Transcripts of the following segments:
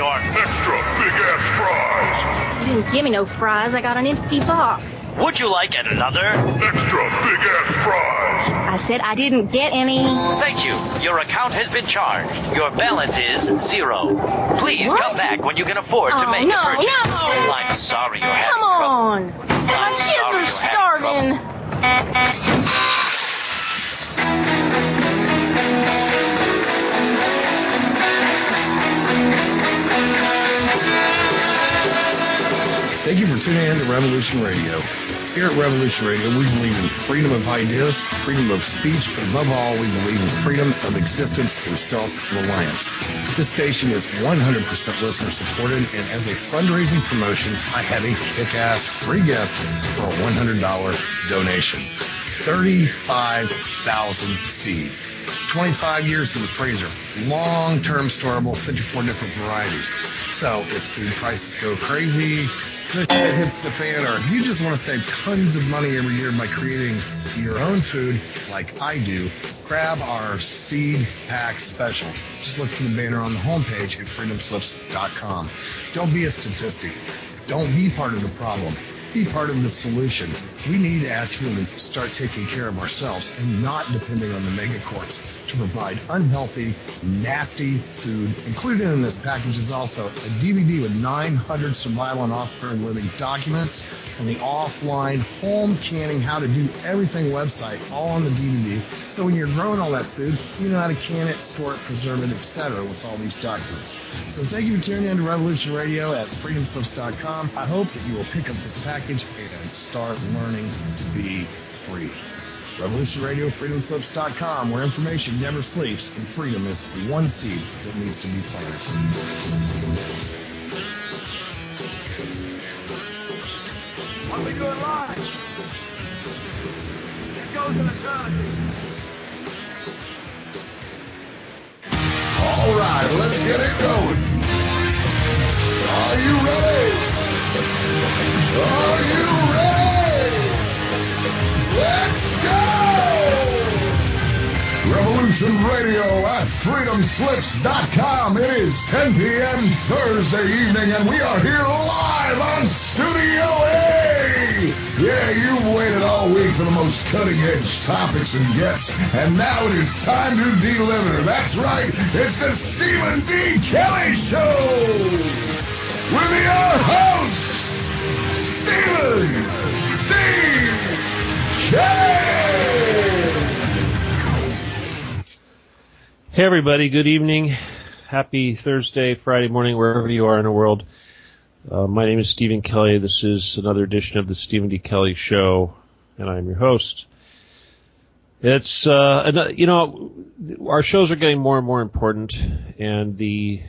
your extra big-ass fries. You didn't give me no fries. I got an empty box. Would you like another? Extra big-ass fries. I said I didn't get any. Thank you. Your account has been charged. Your balance is 0. Please come back when you can afford to make a purchase. No. I'm sorry you're having Come trouble. on. My kids are starving. Thank you for tuning in to Revolution Radio. Here at Revolution Radio, we believe in freedom of ideas, freedom of speech, but above all, we believe in freedom of existence through self-reliance. This station is 100% listener-supported, and as a fundraising promotion, I have a kick-ass free gift for a $100 donation. 35,000 seeds. 25 years in the freezer. Long-term storable, 54 different varieties. So if food prices go crazy, the shit hits the fan, or if you just want to save tons of money every year by creating your own food like I do, grab our seed pack special. Just look for the banner on the homepage at freedomslips.com. Don't be a statistic. Don't be part of the problem. Be part of the solution. We need, as humans, to start taking care of ourselves and not depending on the megacorps to provide unhealthy, nasty food. Included in this package is also a DVD with 900 survival and off-grid living documents and the offline home canning, how to do everything website, all on the DVD. So when you're growing all that food, you know how to can it, store it, preserve it, etc. with all these documents. So thank you for tuning in to Revolution Radio at freedomslips.com. I hope that you will pick up this package and start learning to be free. Revolution Radio, freedomslips.com, where information never sleeps and freedom is one seed that needs to be planted. What are we doing live? It goes in eternity. All right, let's get it going. Are you ready? Are you ready? Let's go! Revolution Radio at freedomslips.com. It is 10 p.m. Thursday evening, and we are here live on Studio A. Yeah, you've waited all week for the most cutting-edge topics and guests, and now it is time to deliver. That's right, it's the Stephen D. Kelley Show with your host, Stephen D. Kelley. Hey everybody, good evening. Happy Thursday, Friday morning, wherever you are in the world. My name is Stephen Kelley. This is another edition of the Stephen D. Kelley Show, and I'm your host. It's, our shows are getting more and more important, and the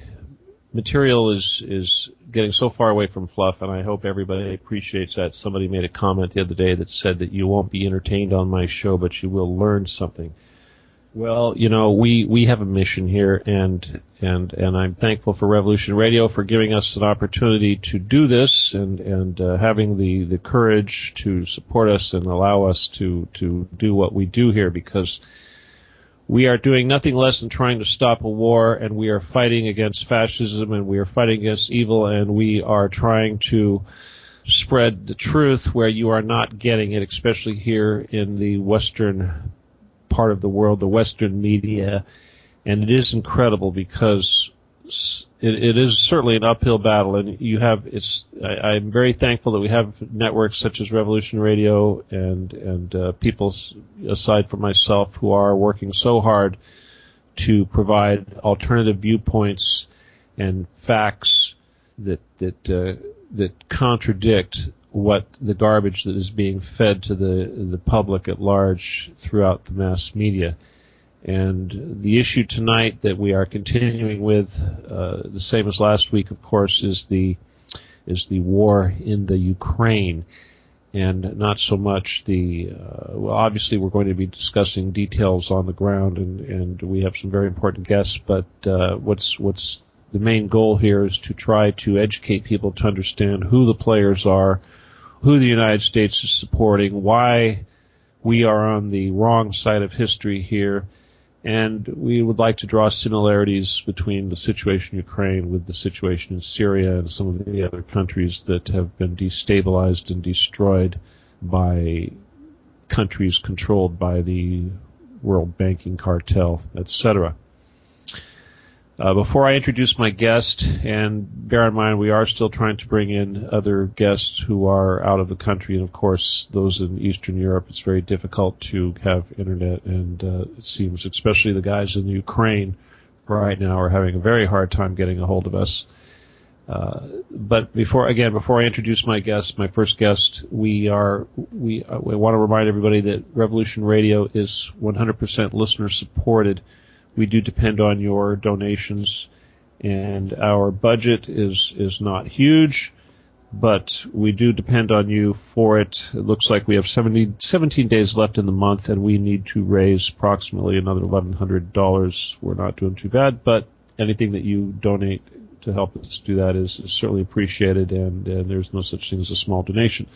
material is getting so far away from fluff, and I hope everybody appreciates that. Somebody made a comment the other day that said that you won't be entertained on my show, but you will learn something. Well, we have a mission here, and I'm thankful for Revolution Radio for giving us an opportunity to do this and having the courage to support us and allow us to do what we do here, because we are doing nothing less than trying to stop a war, and we are fighting against fascism, and we are fighting against evil, and we are trying to spread the truth where you are not getting it, especially here in the Western part of the world, the Western media. And it is incredible because it is certainly an uphill battle, and I'm very thankful that we have networks such as Revolution Radio and people aside from myself who are working so hard to provide alternative viewpoints and facts that contradict what the garbage that is being fed to the public at large throughout the mass media. And the issue tonight that we are continuing with, the same as last week, of course, is the war in the Ukraine, and not so much obviously we're going to be discussing details on the ground, and we have some very important guests, but what's the main goal here is to try to educate people to understand who the players are, who the United States is supporting, why we are on the wrong side of history here, And we would like to draw similarities between the situation in Ukraine with the situation in Syria and some of the other countries that have been destabilized and destroyed by countries controlled by the world banking cartel, etc. Before I introduce my guest, and bear in mind we are still trying to bring in other guests who are out of the country, and of course those in Eastern Europe, it's very difficult to have internet, and it seems especially the guys in Ukraine right now are having a very hard time getting a hold of us. But before I introduce my guest, my first guest, we want to remind everybody that Revolution Radio is 100% listener supported. We do depend on your donations, and our budget is not huge, but we do depend on you for it. It looks like we have 17 days left in the month, and we need to raise approximately another $1,100. We're not doing too bad, but anything that you donate to help us do that is certainly appreciated, and there's no such thing as a small donation.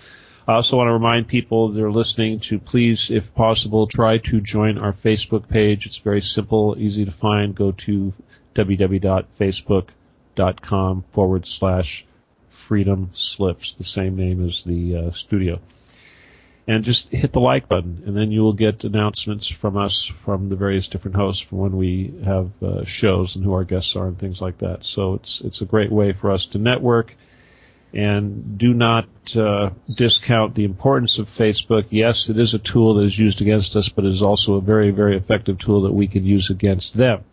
I also want to remind people that are listening to please, if possible, try to join our Facebook page. It's very simple, easy to find. Go to www.facebook.com/Freedom Slips, the same name as the studio. And just hit the like button, and then you will get announcements from us, from the various different hosts, for when we have shows and who our guests are and things like that. So it's a great way for us to network. And do not discount the importance of Facebook. Yes, it is a tool that is used against us, but it is also a very, very effective tool that we can use against them.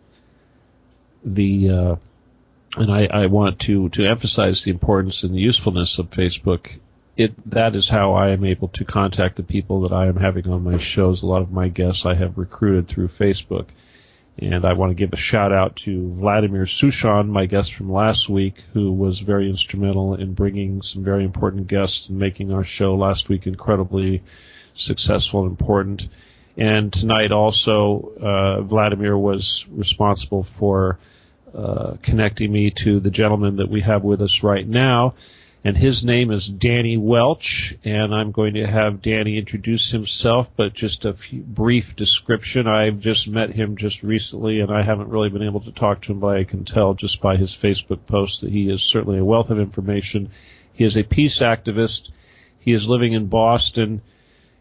And I want to emphasize the importance and the usefulness of Facebook. That is how I am able to contact the people that I am having on my shows. A lot of my guests I have recruited through Facebook. And I want to give a shout-out to Vladimir Sushan, my guest from last week, who was very instrumental in bringing some very important guests and making our show last week incredibly successful and important. And tonight also, Vladimir was responsible for connecting me to the gentleman that we have with us right now. And his name is Danny Welch, and I'm going to have Danny introduce himself, but just a brief description. I've just met him just recently, and I haven't really been able to talk to him, but I can tell just by his Facebook posts that he is certainly a wealth of information. He is a peace activist. He is living in Boston,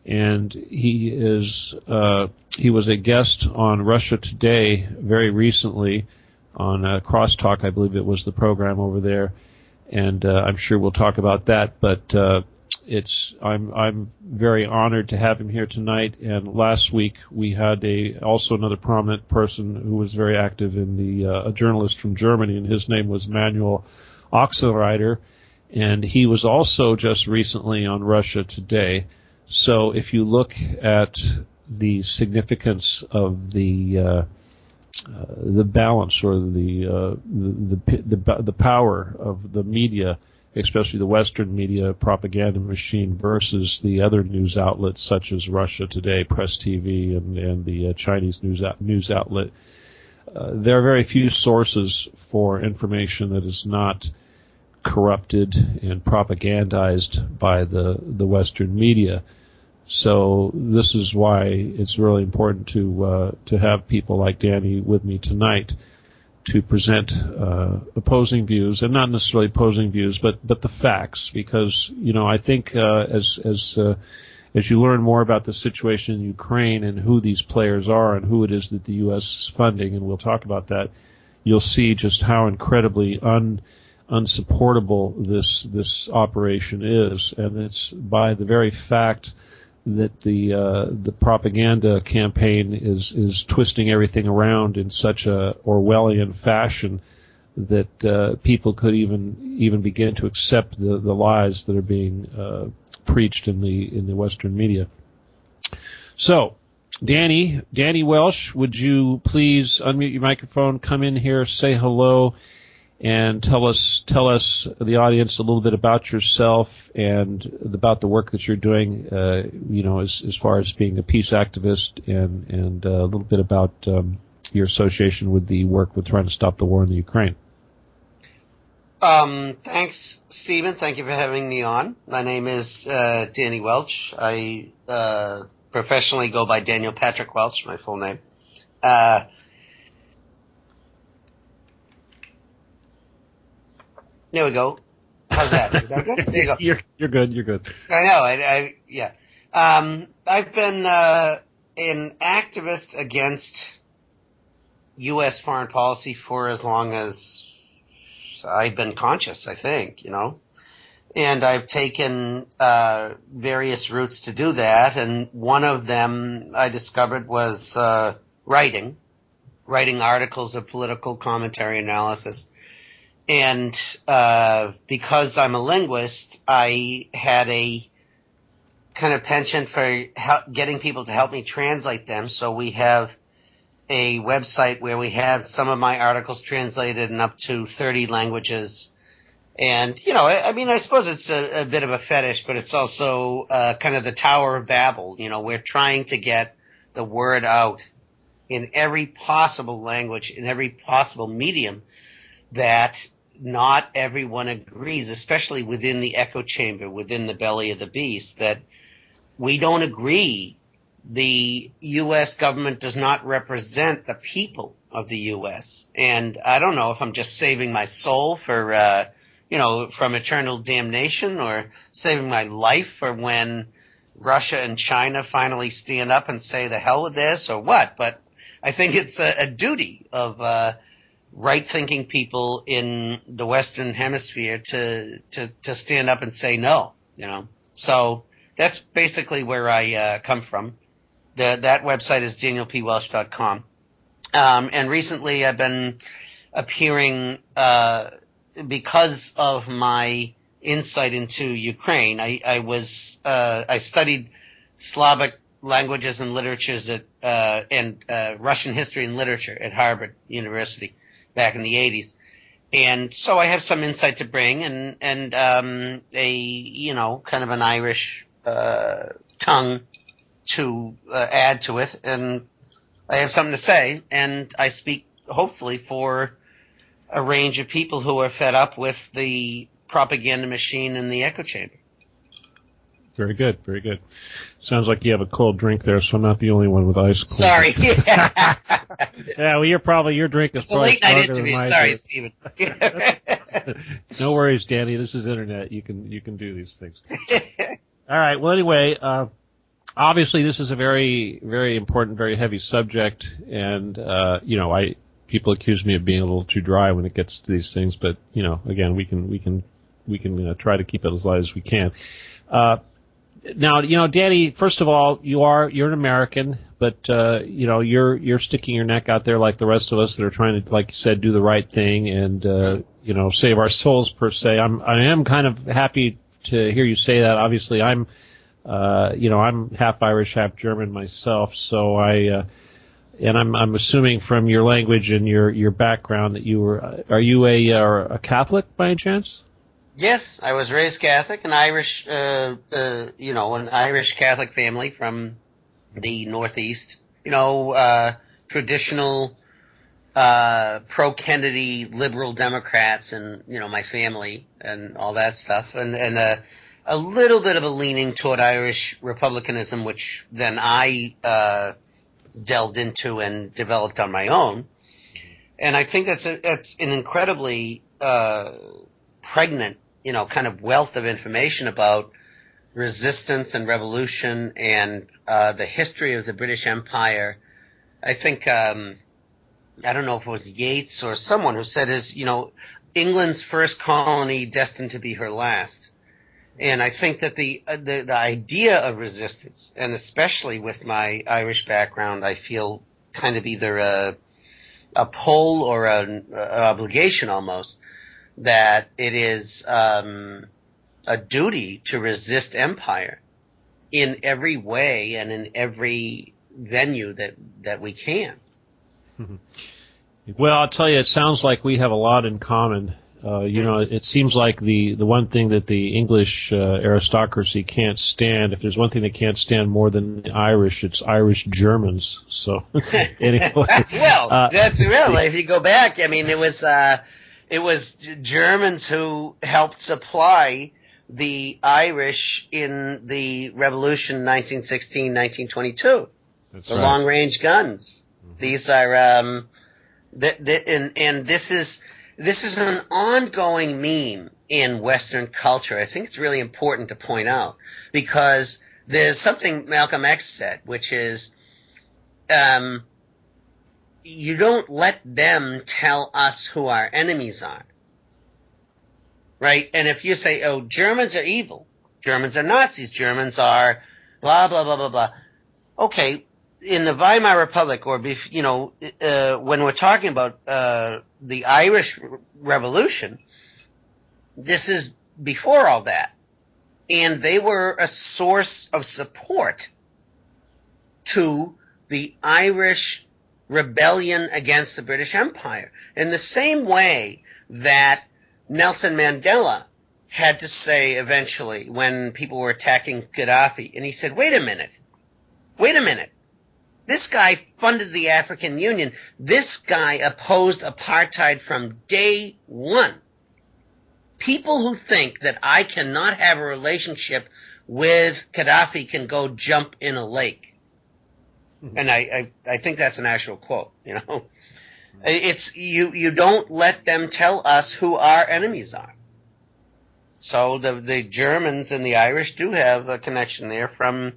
and he was a guest on Russia Today very recently on Crosstalk, I believe it was the program over there. And I'm sure we'll talk about that, but I'm very honored to have him here tonight. And last week we had also another prominent person who was very active in a journalist from Germany, and his name was Manuel Oxenreiter, and he was also just recently on Russia Today. So if you look at the significance of the balance or the power of the media, especially the Western media propaganda machine, versus the other news outlets such as Russia Today, Press TV, and the Chinese news outlet. There are very few sources for information that is not corrupted and propagandized by the Western media. So this is why it's really important to have people like Danny with me tonight to present opposing views, and not necessarily opposing views, but the facts. Because I think as you learn more about the situation in Ukraine and who these players are and who it is that the U.S. is funding, and we'll talk about that, you'll see just how incredibly unsupportable this operation is, and it's by the very fact that the propaganda campaign is twisting everything around in such a Orwellian fashion that people could even begin to accept the lies that are being preached in the Western media. So, Danny Welch, would you please unmute your microphone, come in here, say hello, and tell us the audience a little bit about yourself and about the work that you're doing, as far as being a peace activist, and a little bit about your association with the work with trying to stop the war in the Ukraine. Thanks, Stephen. Thank you for having me on. My name is Danny Welch. I professionally go by Daniel Patrick Welch, my full name. There we go. How's that? Is that good? There you go. You're good. You're good. I know. Yeah. I've been an activist against U.S. foreign policy for as long as I've been conscious, I think, And I've taken various routes to do that, and one of them I discovered was writing articles of political commentary analysis. And because I'm a linguist, I had a kind of penchant for getting people to help me translate them. So we have a website where we have some of my articles translated in up to 30 languages. And, I suppose it's a bit of a fetish, but it's also kind of the Tower of Babel. We're trying to get the word out in every possible language, in every possible medium that not everyone agrees, especially within the echo chamber, within the belly of the beast, that we don't agree. The U.S. government does not represent the people of the U.S. And I don't know if I'm just saving my soul for, from eternal damnation, or saving my life for when Russia and China finally stand up and say the hell with this, or what. But I think it's a duty of right-thinking people in the Western Hemisphere to stand up and say no, So that's basically where I come from. That website is danielpwelch.com. And recently I've been appearing because of my insight into Ukraine. I studied Slavic languages and literatures and Russian history and literature at Harvard University back in the 80s. And so I have some insight to bring and a kind of an Irish tongue to add to it, and I have something to say, and I speak hopefully for a range of people who are fed up with the propaganda machine in the echo chamber. Very good, very good. Sounds like you have a cold drink there, so I'm not the only one with ice cold. Sorry. Yeah, well, your drink is It's a probably late night stronger than interview. mine. Sorry, Stephen. No worries, Danny. This is internet. You can do these things. All right. Well, anyway, obviously this is a very, very important, very heavy subject, and people accuse me of being a little too dry when it gets to these things, but again, we can try to keep it as light as we can. Now, Danny, first of all, you're an American, but you're sticking your neck out there like the rest of us that are trying to, like you said, do the right thing and save our souls per se. I am kind of happy to hear you say that. Obviously, I'm half Irish, half German myself, so I'm assuming from your language and your background that are you a Catholic by any chance? Yes, I was raised Catholic, an Irish Catholic family from the Northeast. Traditional, pro-Kennedy liberal Democrats and, my family and all that stuff. And a little bit of a leaning toward Irish republicanism, which then I, delved into and developed on my own. And I think that's an incredibly, pregnant, kind of wealth of information about resistance and revolution and the history of the British Empire. I think I don't know if it was Yeats or someone who said England's first colony destined to be her last. And I think that the idea of resistance, and especially with my Irish background, I feel kind of either a pull or an obligation almost, that it is a duty to resist empire in every way and in every venue that we can. Well, I'll tell you, it sounds like we have a lot in common. It seems like the one thing that the English aristocracy can't stand, if there's one thing they can't stand more than the Irish, it's Irish Germans. So, anyway. Well, that's real. If you go back, it was Germans who helped supply the Irish in the Revolution 1916-1922. That's the right. long-range guns. These are and this is an ongoing meme in Western culture. I think it's really important to point out because there's something Malcolm X said, which is, you don't let them tell us who our enemies are. Right? And if you say, oh, Germans are evil, Germans are Nazis, Germans are blah, blah, blah, blah, blah. Okay, in the Weimar Republic, or, when we're talking about the Irish Revolution, this is before all that. And they were a source of support to the Irish rebellion against the British Empire. In the same way that Nelson Mandela had to say eventually when people were attacking Gaddafi, and he said, wait a minute. This guy funded the African Union. This guy opposed apartheid from day one. People who think that I cannot have a relationship with Gaddafi can go jump in a lake. Mm-hmm. And I think that's an actual quote, It's, you don't let them tell us who our enemies are. So the Germans and the Irish do have a connection there from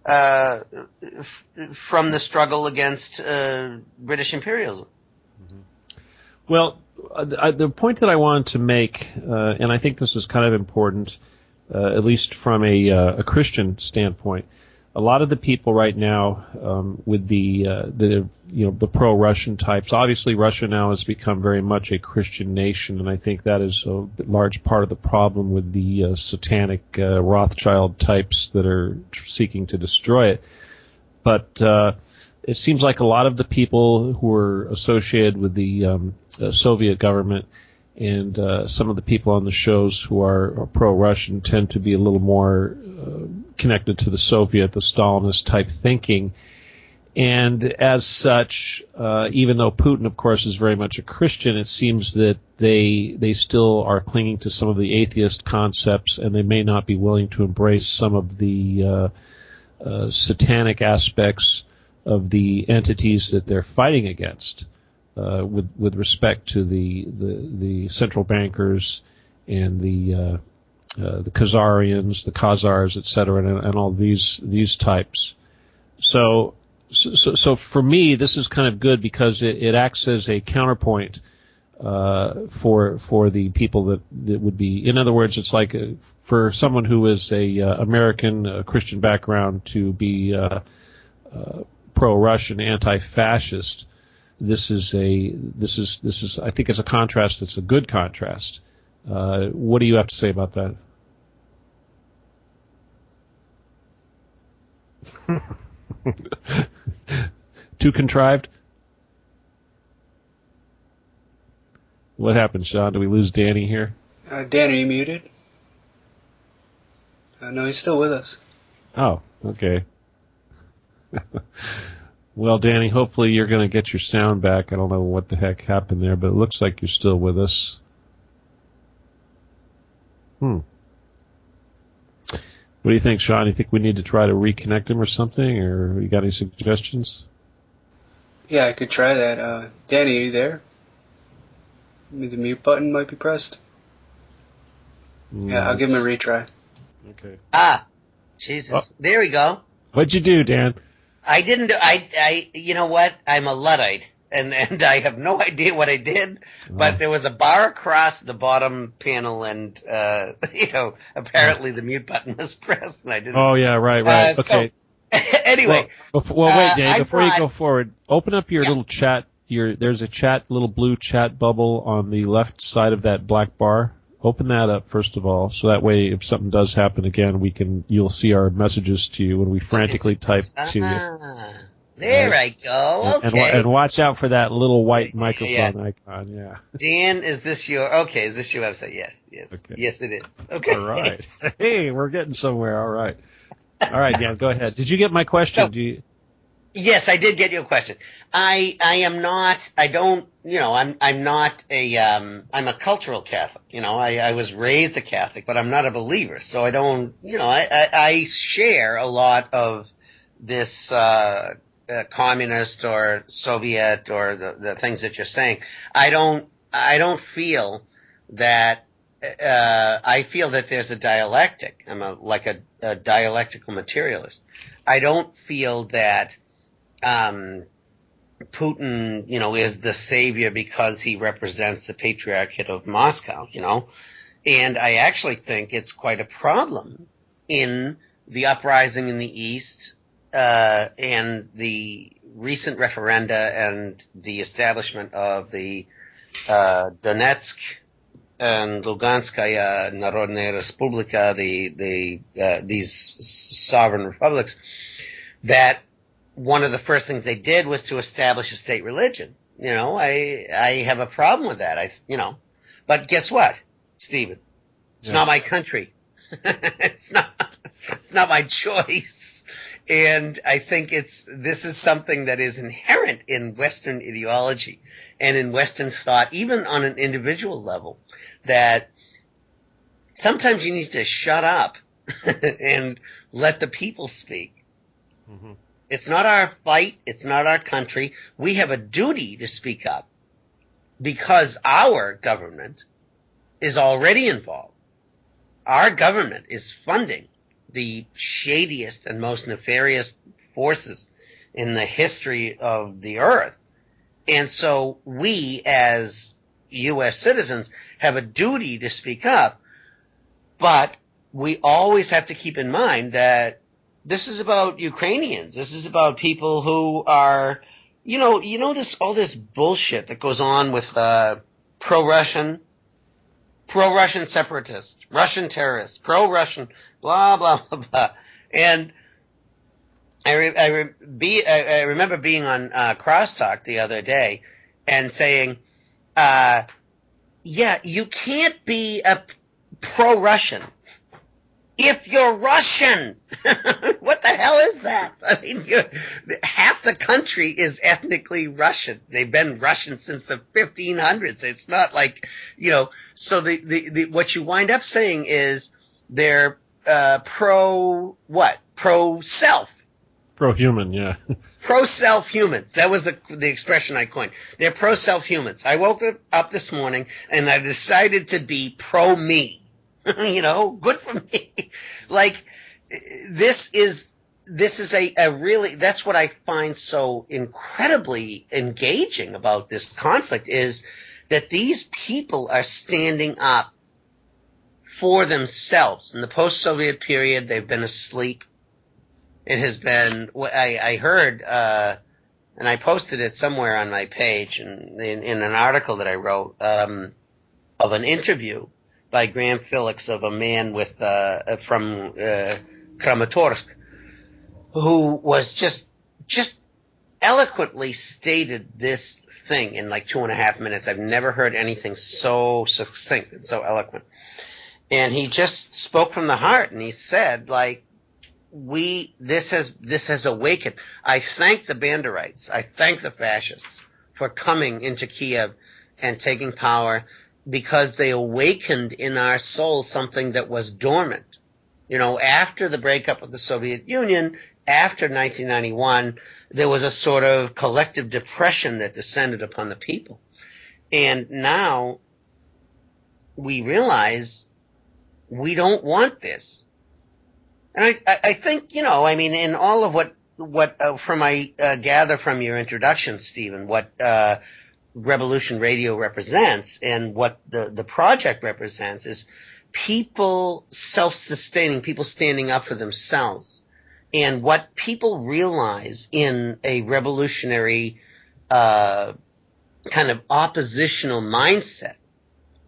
the struggle against British imperialism. Mm-hmm. Well, the point that I wanted to make, and I think this is kind of important, at least from a Christian standpoint, a lot of the people right now with the pro-Russian types. Obviously, Russia now has become very much a Christian nation, and I think that is a large part of the problem with the satanic Rothschild types that are seeking to destroy it. But it seems like a lot of the people who are associated with the Soviet government and some of the people on the shows who are pro-Russian tend to be a little more connected to the Soviet, the Stalinist type thinking. And as such, even though Putin, of course, is very much a Christian, it seems that they still are clinging to some of the atheist concepts, and they may not be willing to embrace some of the satanic aspects of the entities that they're fighting against, with respect to the central bankers and the Khazarians, the Khazars, etc., and all these types. So for me, this is kind of good because it acts as a counterpoint for the people that would be. In other words, it's like for someone who is a American Christian background to be pro-Russian, anti-fascist. This is I think it's a contrast that's a good contrast. What do you have to say about that? Too contrived? What happened, Sean? Do we lose Danny here? Dan, are you muted? No, he's still with us. Oh, okay. Well, Danny, hopefully you're going to get your sound back. I don't know what the heck happened there, but it looks like you're still with us. What do you think, Sean? You think we need to try to reconnect him or something, or you got any suggestions? Yeah, I could try that. Danny, are you there? The mute button might be pressed. Yeah, I'll give him a retry. Okay. Jesus. Oh. There we go. What'd you do, Dan? I didn't do, you know what? I'm a Luddite, and I have no idea what I did, but there was a bar across the bottom panel, and, apparently the mute button was pressed, and I didn't. Oh, yeah, right. Okay. So, anyway. Well, wait, Dave, before you go forward, open up your little chat. There's a little blue chat bubble on the left side of that black bar. Open that up first of all, so that way if something does happen again, you'll see our messages to you when we frantically type to you. There I go. Okay. And watch out for that little white microphone icon. Yeah. Dan, is this your website? Yeah. Yes. Okay. Yes, it is. Okay. All right. Hey, we're getting somewhere. All right. All right, Dan, go ahead. Did you get my question? Yes, I did get your question. I'm a cultural Catholic. I was raised a Catholic, but I'm not a believer. So I share a lot of this, communist or Soviet or the things that you're saying. I don't feel that. I feel that there's a dialectic. I'm a dialectical materialist. I don't feel that Putin, is the savior because he represents the Patriarchate of Moscow, And I actually think it's quite a problem in the uprising in the East, and the recent referenda and the establishment of the Donetsk and Luganskaya Narodnaya Respublika, these sovereign republics, that one of the first things they did was to establish a state religion. I have a problem with that. But guess what, Stephen? It's not my country. It's not my choice. And I think this is something that is inherent in Western ideology and in Western thought, even on an individual level, that sometimes you need to shut up and let the people speak. Mm-hmm. It's not our fight. It's not our country. We have a duty to speak up because our government is already involved. Our government is funding the shadiest and most nefarious forces in the history of the earth. And so we, as U.S. citizens, have a duty to speak up, but we always have to keep in mind that this is about Ukrainians. This is about people who are, all this bullshit that goes on with pro-Russian separatists, Russian terrorists, pro-Russian, blah, blah, blah, blah. And I remember being on Crosstalk the other day and saying, you can't be a pro-Russian if you're Russian. What the hell is that? I mean, half the country is ethnically Russian. They've been Russian since the 1500s. It's not like, so what you wind up saying is they're pro-self. Pro-human, yeah. Pro-self humans. That was the expression I coined. They're pro-self humans. I woke up this morning and I decided to be pro-me. Good for me. Like, this is a really, that's what I find so incredibly engaging about this conflict, is that these people are standing up for themselves. In the post-Soviet period, they've been asleep. It has been, I heard, and I posted it somewhere on my page in an article that I wrote, of an interview by Graham Phillips of a man from Kramatorsk, who was just eloquently stated this thing in like 2.5 minutes. I've never heard anything so succinct and so eloquent. And he just spoke from the heart, and he said, like, this has awakened. I thank the Banderites. I thank the fascists for coming into Kiev and taking power, because they awakened in our soul something that was dormant. After the breakup of the Soviet Union, after 1991, there was a sort of collective depression that descended upon the people. And now we realize we don't want this. And I think, in all of what I gather from your introduction, Stephen, what Revolution Radio represents and what the project represents is people self-sustaining, people standing up for themselves. And what people realize in a revolutionary kind of oppositional mindset,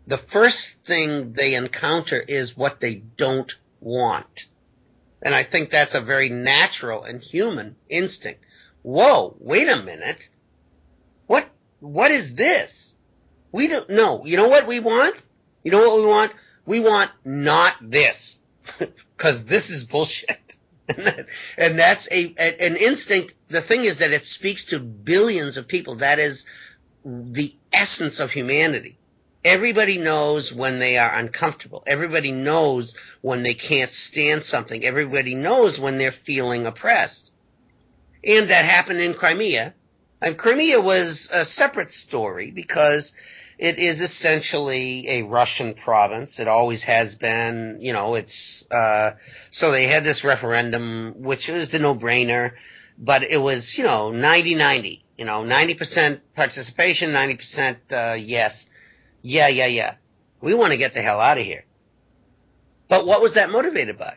the first thing they encounter is what they don't want. And I think that's a very natural and human instinct. Whoa, wait a minute. What is this? We don't know. You know what we want? You know what we want? We want not this. Because this is bullshit. And that's an instinct. The thing is that it speaks to billions of people. That is the essence of humanity. Everybody knows when they are uncomfortable. Everybody knows when they can't stand something. Everybody knows when they're feeling oppressed. And that happened in Crimea. And Crimea was a separate story because it is essentially a Russian province. It always has been, it's, so they had this referendum, which was a no-brainer, but it was, 90-90, 90% participation, 90%, yes. Yeah. We want to get the hell out of here. But what was that motivated by?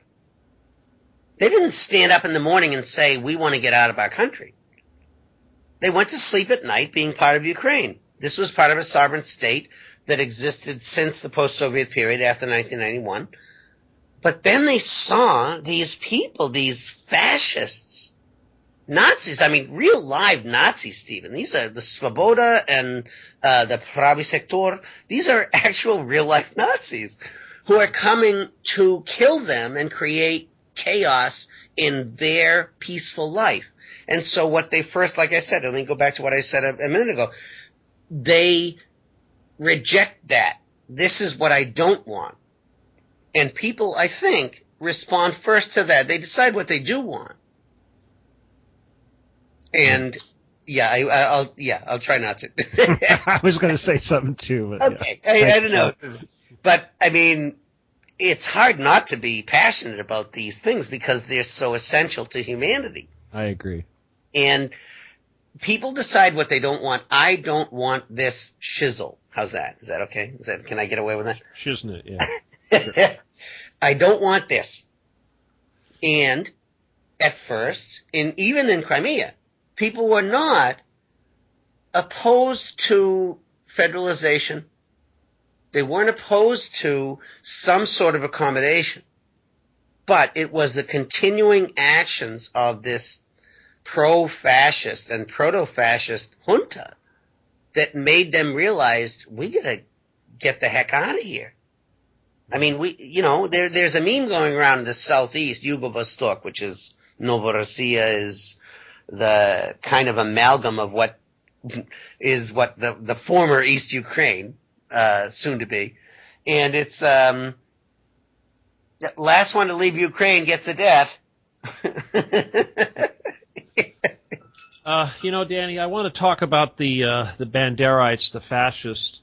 They didn't stand up in the morning and say, we want to get out of our country. They went to sleep at night being part of Ukraine. This was part of a sovereign state that existed since the post-Soviet period after 1991. But then they saw these people, these fascists, Nazis, real live Nazis, Stephen. These are the Svoboda and the Pravi Sektor. These are actual real life Nazis who are coming to kill them and create chaos in their peaceful life. And so what they first, like I said, let me go back to what I said a minute ago. They reject that. This is what I don't want. And people, I think, respond first to that. They decide what they do want. And I'll try not to. I was going to say something too. But okay, yeah. I don't know. But, it's hard not to be passionate about these things because they're so essential to humanity. I agree. And people decide what they don't want. I don't want this shizzle. How's that? Is that okay? Can I get away with that? Shiznit, yeah. Sure. I don't want this. And at first, even in Crimea, people were not opposed to federalization. They weren't opposed to some sort of accommodation. But it was the continuing actions of this pro-fascist and proto-fascist junta that made them realize we gotta get the heck out of here. There's a meme going around in the southeast, Yugo-Vostok, which is Novorossiya, is the kind of amalgam of what the former East Ukraine, soon to be. And it's, last one to leave Ukraine gets the death. Danny, I want to talk about the Banderites, the fascists,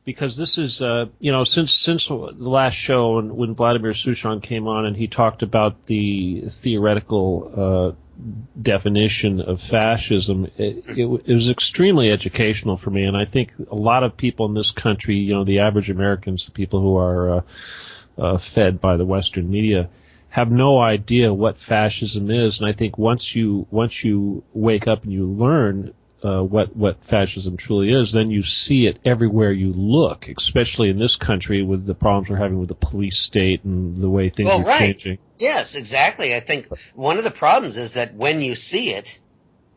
because this is, since the last show when Vladimir Sushon came on and he talked about the theoretical definition of fascism, it was extremely educational for me, and I think a lot of people in this country, the average Americans, the people who are fed by the Western media, have no idea what fascism is. And I think once you wake up and you learn what fascism truly is, then you see it everywhere you look, especially in this country with the problems we're having with the police state and the way things are changing. Yes, exactly. I think one of the problems is that when you see it,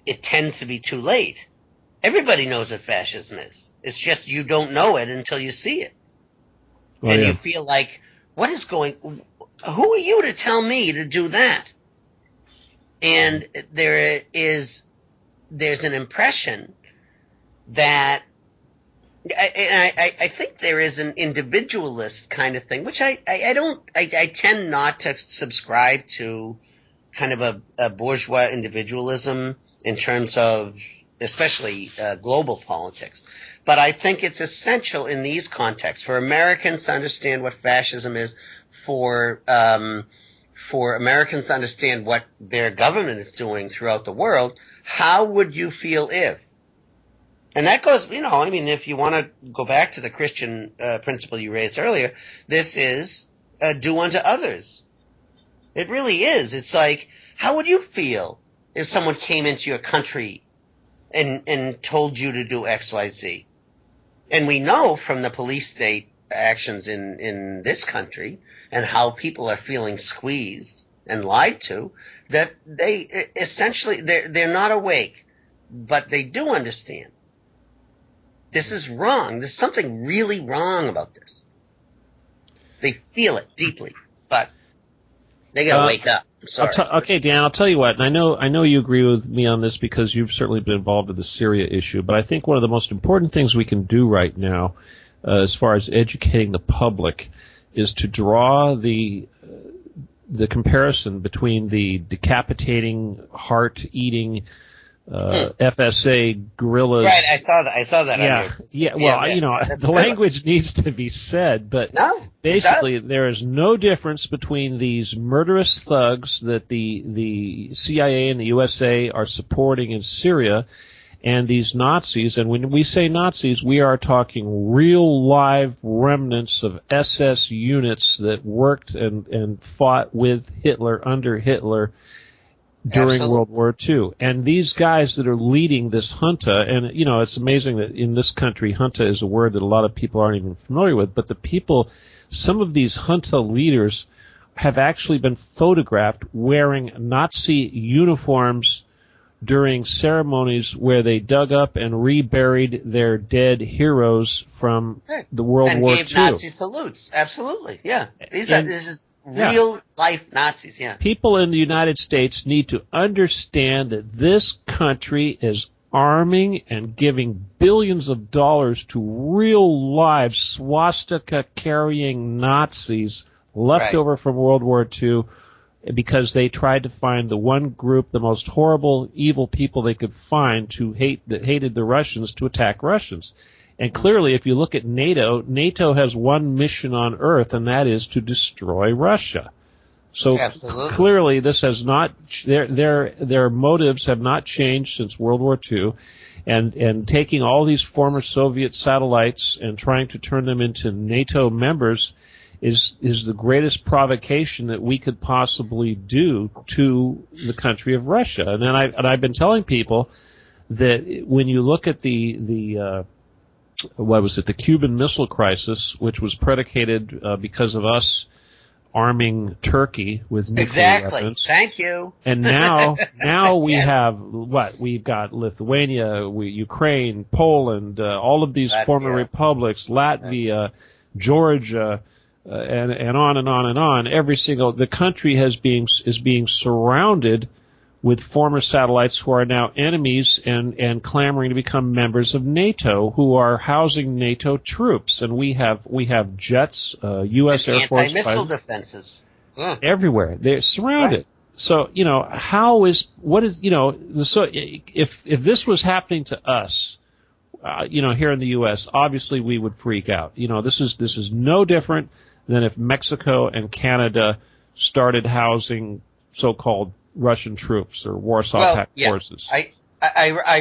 it tends to be too late. Everybody knows what fascism is. It's just you don't know it until you see it. And you feel like, who are you to tell me to do that? And there's an impression that, I think there is an individualist kind of thing, which I tend not to subscribe to kind of a bourgeois individualism in terms of, especially global politics. But I think it's essential in these contexts for Americans to understand what fascism is, for Americans to understand what their government is doing throughout the world. How would you feel if? And that goes, if you want to go back to the Christian principle you raised earlier, this is do unto others. It really is. It's like, how would you feel if someone came into your country and told you to do X, Y, Z? And we know from the police state actions in this country and how people are feeling squeezed and lied to, that they essentially, they're not awake, but they do understand. This is wrong. There's something really wrong about this. They feel it deeply, but they gotta wake up. I'm sorry. Okay, Dan, I'll tell you what, and I know you agree with me on this because you've certainly been involved with the Syria issue, but I think one of the most important things we can do right now, as far as educating the public, is to draw the the comparison between the decapitating, heart-eating FSA guerrillas. Right, I saw that. Yeah. Well, the language needs to be said, but basically there is no difference between these murderous thugs that the CIA and the USA are supporting in Syria and these Nazis. And when we say Nazis, we are talking real live remnants of SS units that worked and fought with Hitler, under Hitler, during World War II. And these guys that are leading this junta, and it's amazing that in this country junta is a word that a lot of people aren't even familiar with, but some of these junta leaders have actually been photographed wearing Nazi uniforms during ceremonies where they dug up and reburied their dead heroes from the World War II. And gave Nazi salutes. Absolutely, yeah. This is real life Nazis, yeah. People in the United States need to understand that this country is arming and giving billions of dollars to real live swastika-carrying Nazis left over from World War II, because they tried to find the one group, the most horrible, evil people they could find that hated the Russians, to attack Russians. And clearly, if you look at NATO has one mission on Earth, and that is to destroy Russia. So clearly, this has not their motives have not changed since World War II, and taking all these former Soviet satellites and trying to turn them into NATO members is the greatest provocation that we could possibly do to the country of Russia. And I've been telling people that when you look at the Cuban Missile Crisis, which was predicated because of us arming Turkey with nuclear weapons. Thank you. And now we have we've got Lithuania, Ukraine, Poland, all of these former republics, Latvia, Georgia, and on and on and on. The country is being surrounded with former satellites who are now enemies and clamoring to become members of NATO, who are housing NATO troops. And we have jets, U.S. Air Force anti-missile defenses everywhere. They're surrounded. Right. So if this was happening to us, here in the U.S., obviously we would freak out. This is no different than if Mexico and Canada started housing so-called Russian troops or Warsaw Pact forces. I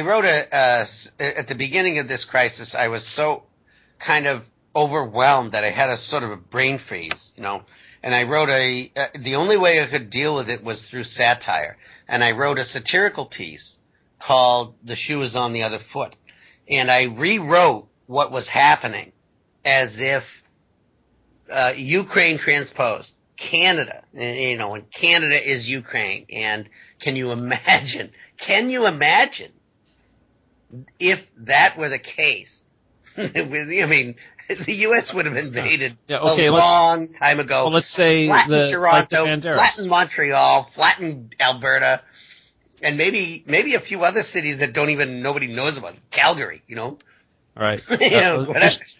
wrote at the beginning of this crisis, I was so kind of overwhelmed that I had a sort of a brain freeze, and I wrote the only way I could deal with it was through satire. And I wrote a satirical piece called "The Shoe Is on the Other Foot." And I rewrote what was happening as if Ukraine transposed. Canada, and Canada is Ukraine. And can you imagine if that were the case? The U.S. would have invaded a long time ago. Well, let's say flattened Toronto, flattened Montreal, flattened Alberta, and maybe a few other cities that nobody knows about. Calgary, All right.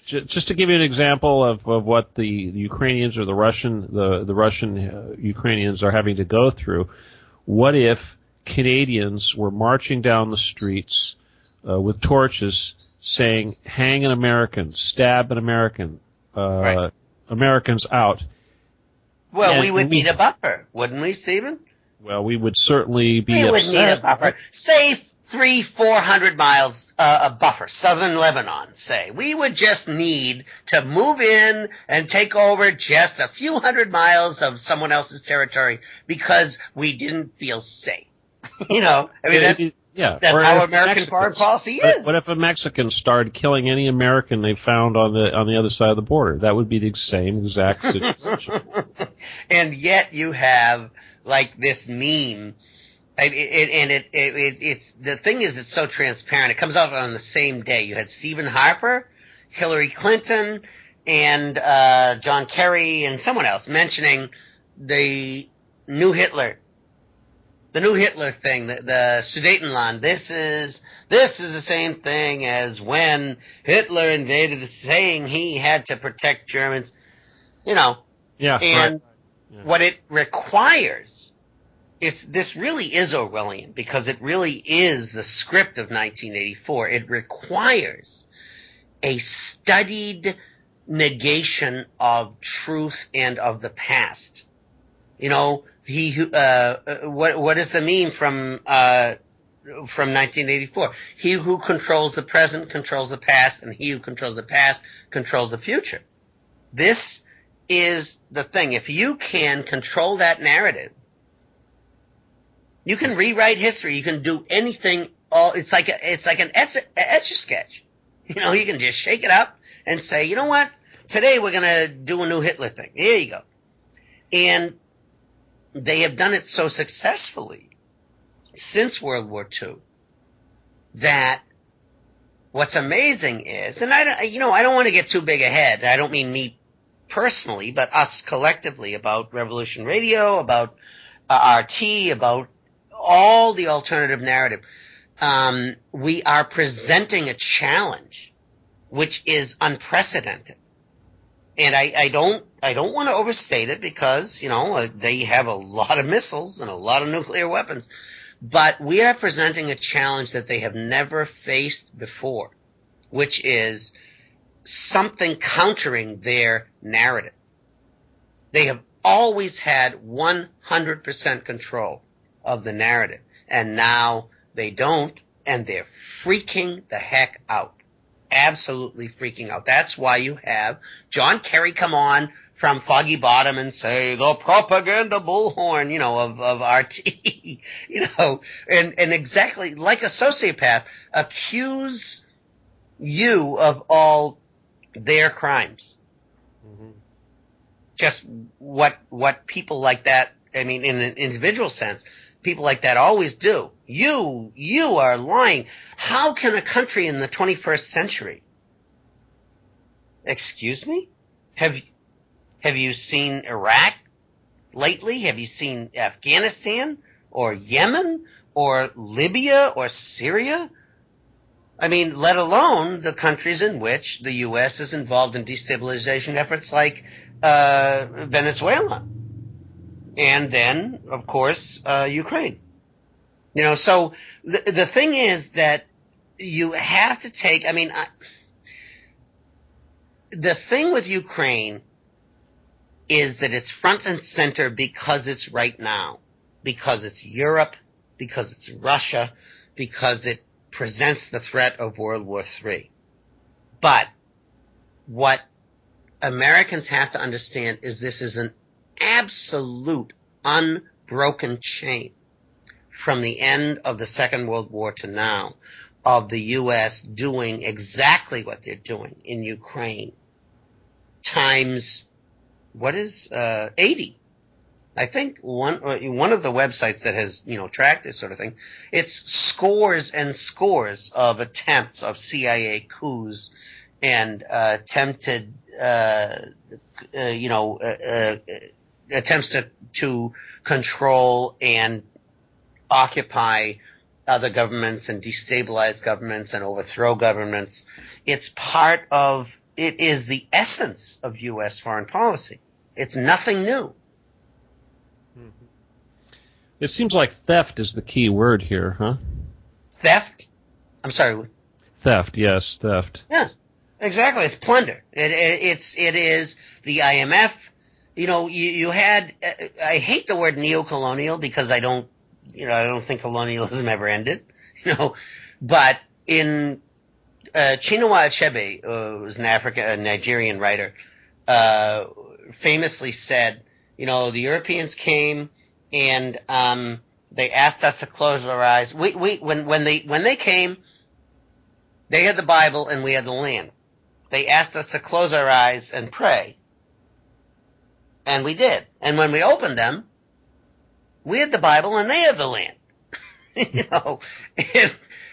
Just to give you an example of what the Ukrainians or the Russian Ukrainians are having to go through, what if Canadians were marching down the streets with torches saying, "Hang an American, stab an American, Americans out"? Well, we would need a buffer, wouldn't we, Stephen? Well, we would certainly be upset. We would need a buffer. Say 300-400 miles a buffer, southern Lebanon, say. We would just need to move in and take over just a few hundred miles of someone else's territory because we didn't feel safe. That's how American foreign policy is. What if a Mexican started killing any American they found on the other side of the border? That would be the same exact situation. And yet you have this meme. It's the thing is, it's so transparent. It comes out on the same day. You had Stephen Harper, Hillary Clinton, and John Kerry, and someone else mentioning the new Hitler thing, the Sudetenland. This is the same thing as when Hitler invaded, saying he had to protect Germans. Yeah. And What it requires, this really is Orwellian because it really is the script of 1984. It requires a studied negation of truth and of the past. You know, he who what is the meme from 1984? He who controls the present controls the past, and he who controls the past controls the future. This is the thing. If you can control that narrative, you can rewrite history. You can do anything. It's like an Etch-a-Sketch. You know, you can just shake it up and say, you know what? Today we're going to do a new Hitler thing. Here you go. And they have done it so successfully since World War II that what's amazing is, and I don't want to get too big ahead. I don't mean me personally, but us collectively, about Revolution Radio, about RT, about all the alternative narrative. We are presenting a challenge which is unprecedented. And I don't want to overstate it because, they have a lot of missiles and a lot of nuclear weapons. But we are presenting a challenge that they have never faced before, which is something countering their narrative. They have always had 100% control of the narrative, and now they don't, and they're freaking the heck out. Absolutely freaking out. That's why you have John Kerry come on from Foggy Bottom and say the propaganda bullhorn, of RT, and exactly like a sociopath, accuse you of all their crimes. Mm-hmm. Just what people like that, I mean, in an individual sense, people like that always do. You are lying. How can a country in the 21st century? Excuse me? Have you seen Iraq lately? Have you seen Afghanistan or Yemen or Libya or Syria? I mean, let alone the countries in which the U.S. is involved in destabilization efforts like Venezuela. And then, of course, Ukraine. So the thing is that you have to take, the thing with Ukraine is that it's front and center because it's right now, because it's Europe, because it's Russia, because it presents the threat of World War III. But what Americans have to understand is this is an absolute unbroken chain from the end of the Second World War to now of the U.S. doing exactly what they're doing in Ukraine times, 80. I think one of the websites that has, tracked this sort of thing, it's scores and scores of attempts of CIA coups and attempted, attempts to control and occupy other governments and destabilize governments and overthrow governments. It is the essence of U.S. foreign policy. It's nothing new. It seems like theft is the key word here, huh? Theft? I'm sorry. Theft, yes, theft. Yeah, exactly. It's plunder. It is the IMF. You had, I hate the word neo-colonial because I don't think colonialism ever ended, but in, Chinua Achebe, who was a Nigerian writer, famously said, the Europeans came and, they asked us to close our eyes. When they came, they had the Bible and we had the land. They asked us to close our eyes and pray. And we did. And when we opened them, we had the Bible and they had the land.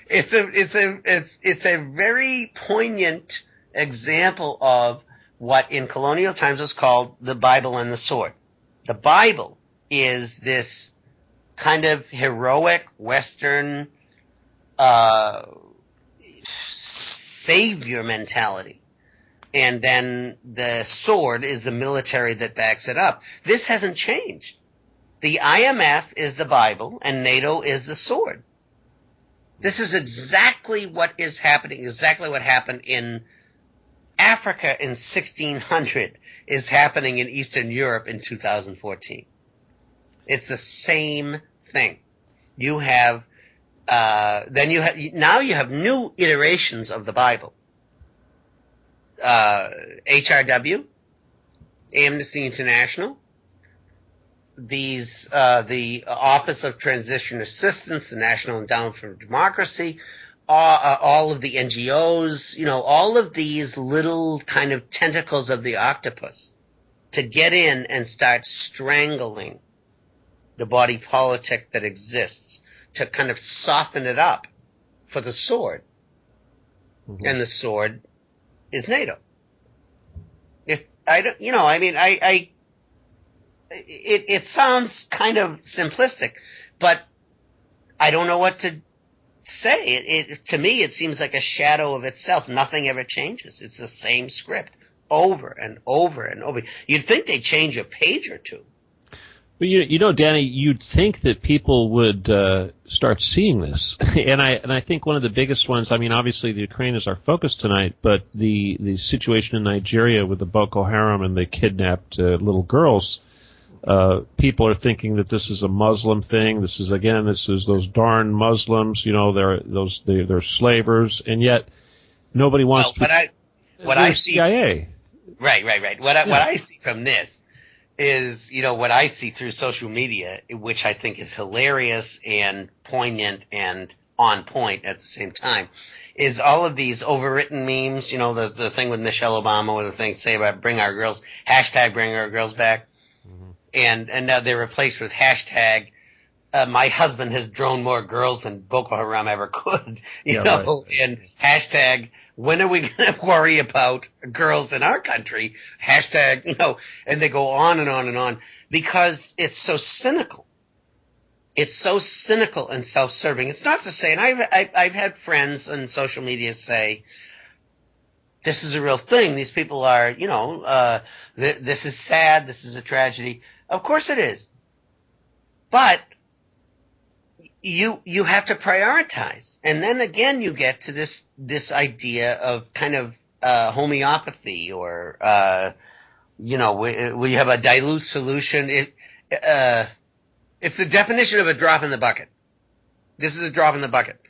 It's a very poignant example of what in colonial times was called the Bible and the sword. The Bible is this kind of heroic Western savior mentality. and then the sword is the military that backs it up. This hasn't changed. The IMF is the Bible, and NATO is the sword. This is exactly what is happening, exactly what happened in Africa in 1600 is happening in Eastern Europe in 2014. It's the same thing. You have, now you have new iterations of the Bible. HRW, Amnesty International, the Office of Transition Assistance, the National Endowment for Democracy, all of the NGOs, all of these little kind of tentacles of the octopus to get in and start strangling the body politic that exists, to kind of soften it up for the sword. Mm-hmm. And the sword is NATO. It sounds kind of simplistic, but I don't know what to say. To me, it seems like a shadow of itself. Nothing ever changes. It's the same script over and over and over. You'd think they'd change a page or two. But Danny, you'd think that people would start seeing this, and I think one of the biggest ones. I mean, obviously the Ukraine is our focus tonight, but the situation in Nigeria with the Boko Haram and the kidnapped little girls. People are thinking that this is a Muslim thing. This is those darn Muslims. They're slavers, and yet nobody wants to. What I see, CIA. Right. What I see from this is, what I see through social media, which I think is hilarious and poignant and on point at the same time, is all of these overwritten memes. The thing with Michelle Obama, where the thing say about bring our girls, hashtag bring our girls back. And now they're replaced with hashtag, my husband has drawn more girls than Boko Haram ever could, right. And hashtag, when are we going to worry about girls in our country? Hashtag, and they go on and on and on because it's so cynical. It's so cynical and self-serving. It's not to say, and I've had friends on social media say, this is a real thing. These people are, this is sad. This is a tragedy. Of course it is. But you have to prioritize. And then again you get to this idea of kind of homeopathy or we have a dilute solution. It's the definition of a drop in the bucket. This is a drop in the bucket.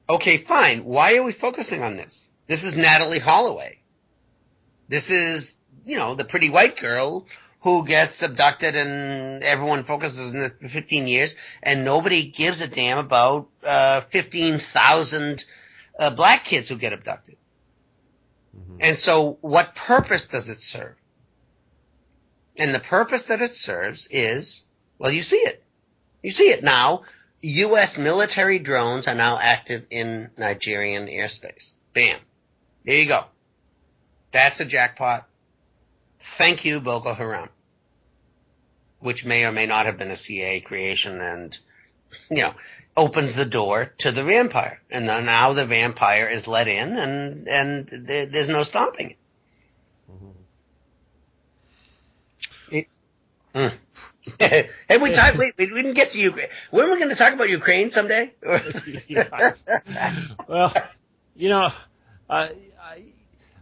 Okay, fine. Why are we focusing on this? This is Natalie Holloway. This is, the pretty white girl who gets abducted and everyone focuses on the 15 years and nobody gives a damn about 15,000 black kids who get abducted. Mm-hmm. And so what purpose does it serve? And the purpose that it serves is, well, you see it. You see it now. U.S. military drones are now active in Nigerian airspace. Bam. There you go. That's a jackpot. Thank you, Boko Haram. Which may or may not have been a CIA creation and, opens the door to the vampire. And then now the vampire is let in and there's no stopping it. Hey, we didn't get to Ukraine. When are we going to talk about Ukraine someday? Well,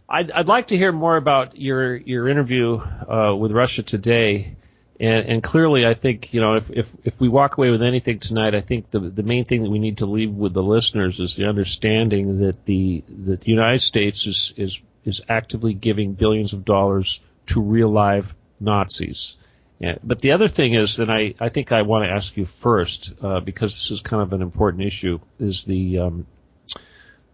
I'd like to hear more about your interview with Russia Today, and clearly, I think if we walk away with anything tonight, I think the main thing that we need to leave with the listeners is the understanding that the United States is actively giving billions of dollars to real live Nazis. Yeah, but the other thing is, and I think I want to ask you first because this is kind of an important issue, is the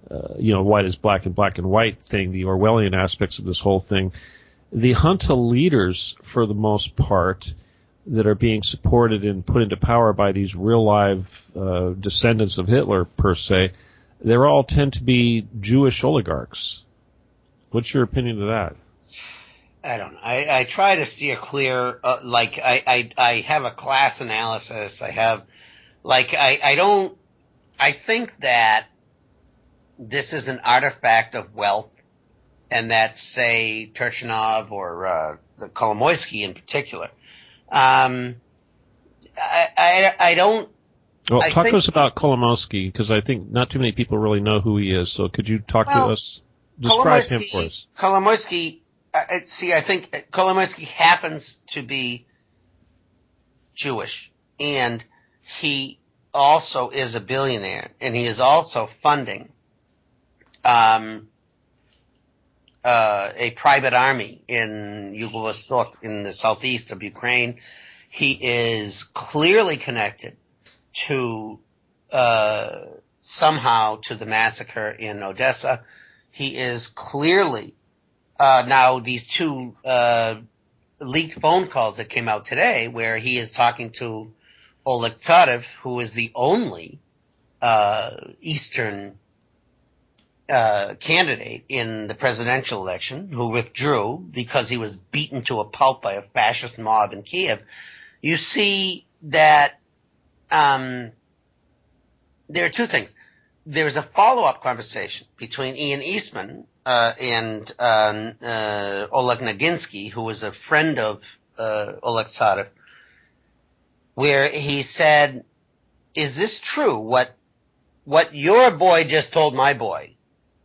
white is black and black and white thing, the Orwellian aspects of this whole thing. The junta leaders, for the most part, that are being supported and put into power by these real live descendants of Hitler, per se, they all tend to be Jewish oligarchs. What's your opinion of that? I don't know. I try to steer clear. I have a class analysis. I think that this is an artifact of wealth and that's, say, Turchinov or the Kolomoisky in particular. I don't. Well, I talk think to us about Kolomoisky, because I think not too many people really know who he is. So could you talk to us? Describe him for us. Kolomoisky, I think Kolomoisky happens to be Jewish, and he also is a billionaire, and he is also funding a private army in Yugoslavia, in the southeast of Ukraine. He is clearly connected to somehow to the massacre in Odessa. He is clearly now these two leaked phone calls that came out today, where he is talking to Oleg Tsarev, who is the only Eastern candidate in the presidential election, who withdrew because he was beaten to a pulp by a fascist mob in Kiev. You see that there are two things. There's a follow-up conversation between Ian Eastman and Oleg Naginsky, who was a friend of Oleg Tsarev, where he said, "Is this true? What your boy just told my boy,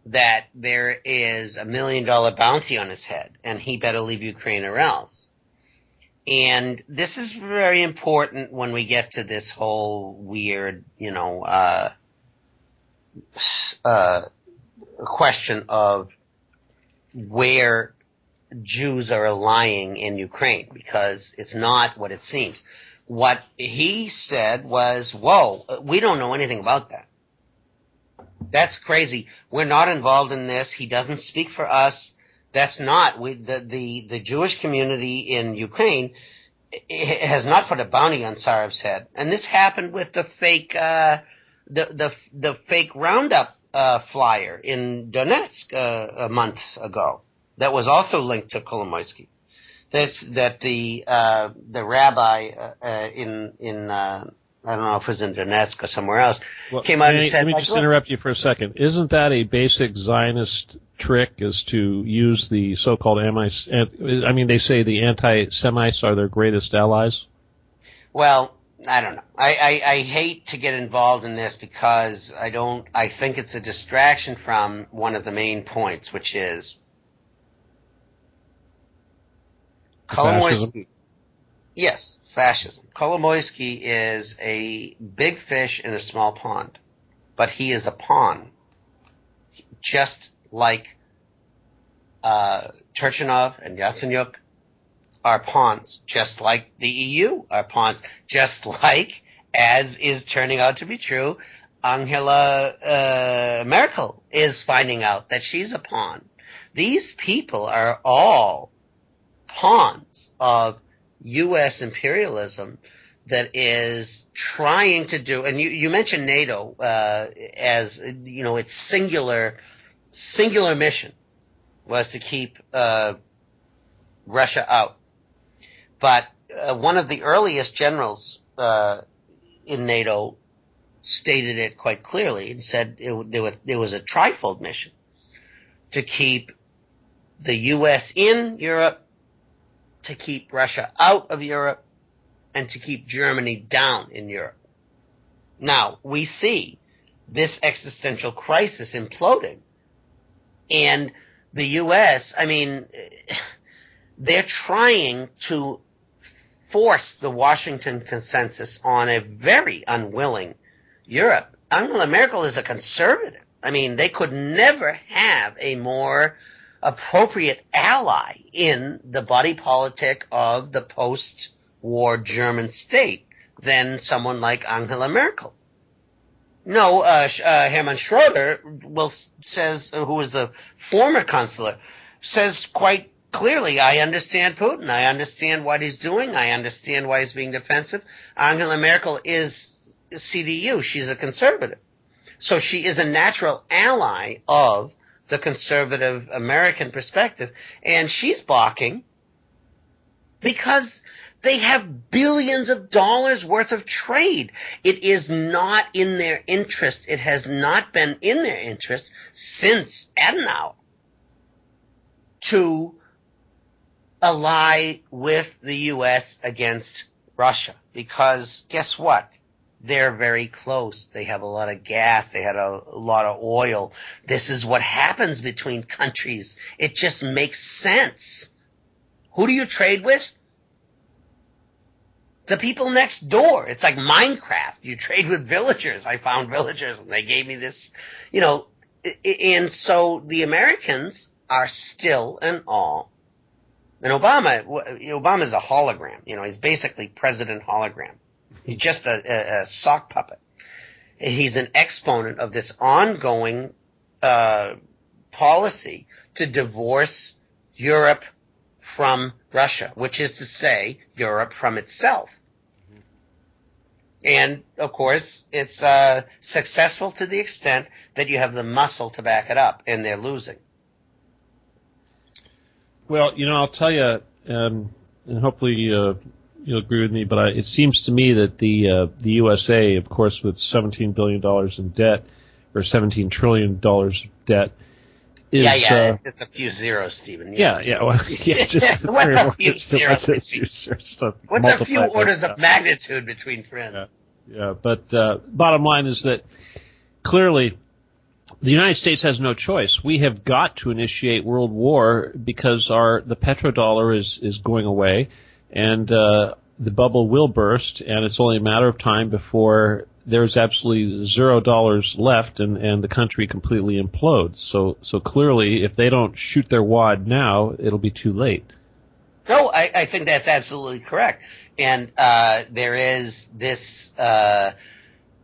that there is $1 million bounty on his head, and he better leave Ukraine or else." And this is very important when we get to this whole weird, question of where Jews are lying in Ukraine, because it's not what it seems. What he said was, "Whoa, we don't know anything about that. That's crazy. We're not involved in this. He doesn't speak for us. That's not the Jewish community in Ukraine has not put a bounty on Tsarev's head." And this happened with the fake the fake Roundup flyer in Donetsk a month ago that was also linked to Kolomoisky. That the rabbi in I don't know if it was in Donetsk or somewhere else, came out and said, let me just interrupt you for a second. Isn't that a basic Zionist trick, is to use the so-called they say the anti-Semites are their greatest allies? Well, I don't know. I hate to get involved in this because I think it's a distraction from one of the main points, which is Kolomoisky. Yes, fascism. Kolomoisky is a big fish in a small pond, but he is a pawn, just like Turchinov and Yatsenyuk are pawns, just like the EU are pawns, just like, as is turning out to be true, Angela Merkel is finding out that she's a pawn. These people are all pawns of U.S. imperialism that is trying to do, and you mentioned NATO as, its singular mission was to keep Russia out. But one of the earliest generals in NATO stated it quite clearly and said there was a trifold mission: to keep the U.S. in Europe, to keep Russia out of Europe, and to keep Germany down in Europe. Now, we see this existential crisis imploding, and the U.S., they're trying to force the Washington consensus on a very unwilling Europe. Angela Merkel is a conservative. They could never have a more appropriate ally in the body politic of the post-war German state than someone like Angela Merkel. No, Hermann Schroeder says, who is a former chancellor, says quite clearly, I understand Putin. I understand what he's doing. I understand why he's being defensive. Angela Merkel is CDU. She's a conservative. So she is a natural ally of the conservative American perspective. And she's balking because they have billions of dollars worth of trade. It is not in their interest. It has not been in their interest since Adenauer to ally with the U.S. against Russia. Because guess what? They're very close. They have a lot of gas. They had a lot of oil. This is what happens between countries. It just makes sense. Who do you trade with? The people next door. It's like Minecraft. You trade with villagers. I found villagers and they gave me this, and so the Americans are still and all. And Obama's a hologram. He's basically President hologram. He's just a sock puppet. And he's an exponent of this ongoing policy to divorce Europe from Russia, which is to say Europe from itself. And, of course, it's successful to the extent that you have the muscle to back it up, and they're losing. Well, I'll tell you, and hopefully you'll agree with me, but it seems to me that the USA, of course, with $17 billion in debt, or $17 trillion of debt, is... Yeah, it's a few zeros, Stephen. Yeah, well, just what's a few zeros? What's a few orders of magnitude between friends? Yeah, but bottom line is that clearly the United States has no choice. We have got to initiate world war because the petrodollar is going away, and the bubble will burst, and it's only a matter of time before there's absolutely $0 left, and the country completely implodes. So clearly, if they don't shoot their wad now, it'll be too late. No, I think that's absolutely correct. And there is this,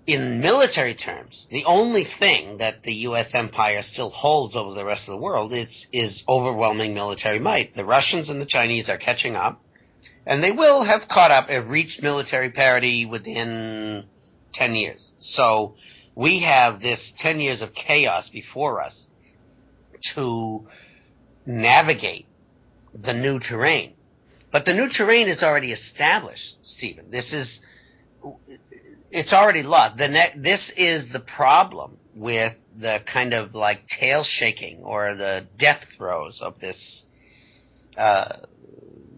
in military terms, the only thing that the U.S. empire still holds over the rest of the world is overwhelming military might. The Russians and the Chinese are catching up, and they will have reached military parity within 10 years. So we have this 10 years of chaos before us to navigate the new terrain. But the new terrain is already established, Stephen. It's already lost. This is the problem with the kind of like tail shaking or the death throes of this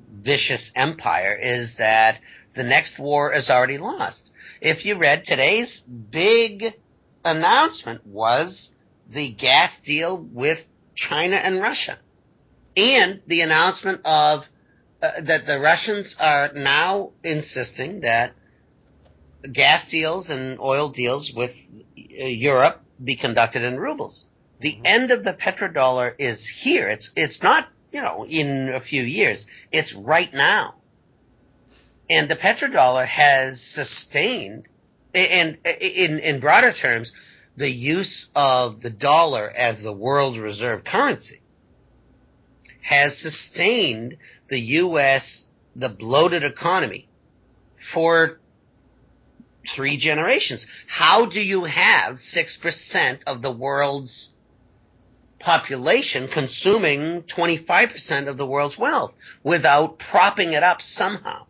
vicious empire, is that the next war is already lost. If you read today's big announcement was the gas deal with China and Russia, and the announcement of that the Russians are now insisting that gas deals and oil deals with Europe be conducted in rubles. The end of the petrodollar is here. It's not, in a few years. It's right now. And the petrodollar has sustained, and in broader terms, the use of the dollar as the world's reserve currency has sustained the U.S., the bloated economy, for 3 generations. How do you have 6% of the world's population consuming 25% of the world's wealth without propping it up somehow?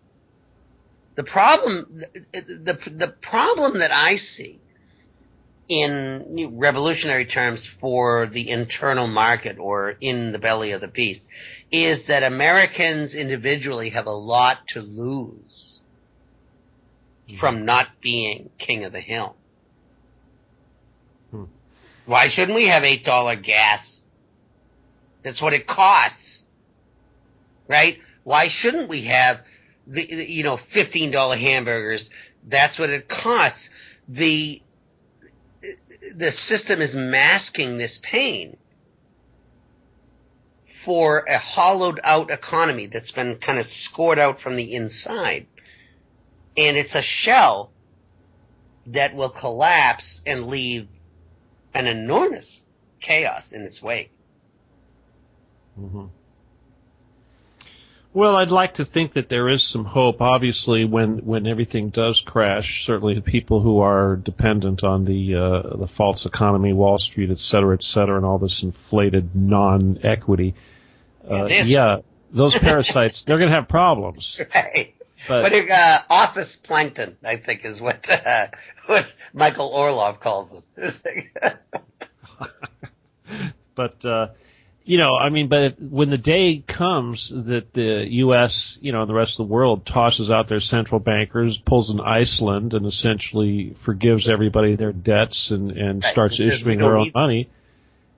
The problem that I see in revolutionary terms for the internal market or in the belly of the beast is that Americans individually have a lot to lose from not being king of the hill. Why shouldn't we have $8 gas? That's what it costs, right? Why shouldn't we have the $15 hamburgers? That's what it costs. The system is masking this pain for a hollowed out economy that's been kind of scored out from the inside. And it's a shell that will collapse and leave an enormous chaos in its wake. Mm-hmm. Well, I'd like to think that there is some hope. Obviously, when everything does crash, certainly the people who are dependent on the false economy, Wall Street, et cetera, and all this inflated non-equity, those parasites, they're going to have problems. Right. But office plankton, I think, is what Michael Orlov calls them. But But when the day comes that the U.S., and the rest of the world tosses out their central bankers, pulls an Iceland, and essentially forgives everybody their debts and starts issuing their own money,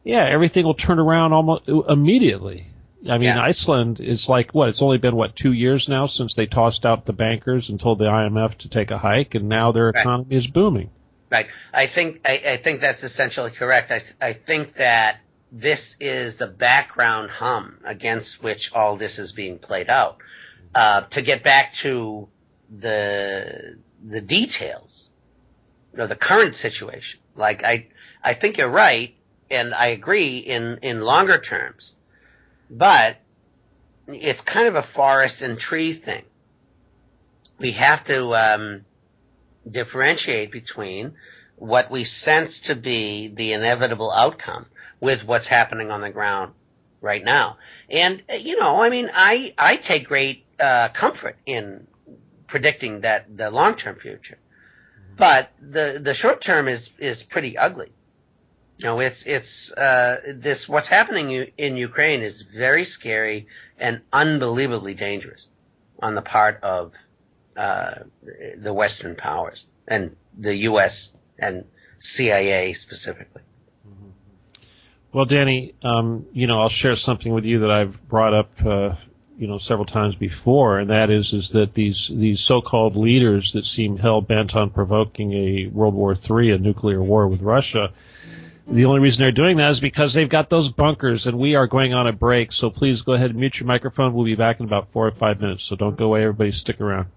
everything will turn around almost immediately. Iceland is like, it's only been, 2 years now since they tossed out the bankers and told the IMF to take a hike, and now their economy is booming. Right. I think that's essentially correct. I think that this is the background hum against which all this is being played out. To get back to the details, the current situation, I think you're right, and I agree in longer terms, but it's kind of a forest and tree thing. We have to differentiate between what we sense to be the inevitable outcome with what's happening on the ground right now. And, I take great comfort in predicting that the long-term future. But the short-term is pretty ugly. It's what's happening in Ukraine is very scary and unbelievably dangerous on the part of the Western powers and the U.S. and CIA specifically. Well, Danny, I'll share something with you that I've brought up, several times before, and that is that these so-called leaders that seem hell-bent on provoking a World War III, a nuclear war with Russia, the only reason they're doing that is because they've got those bunkers, and we are going on a break. So please go ahead and mute your microphone. We'll be back in about 4 or 5 minutes, so don't go away. Everybody stick around.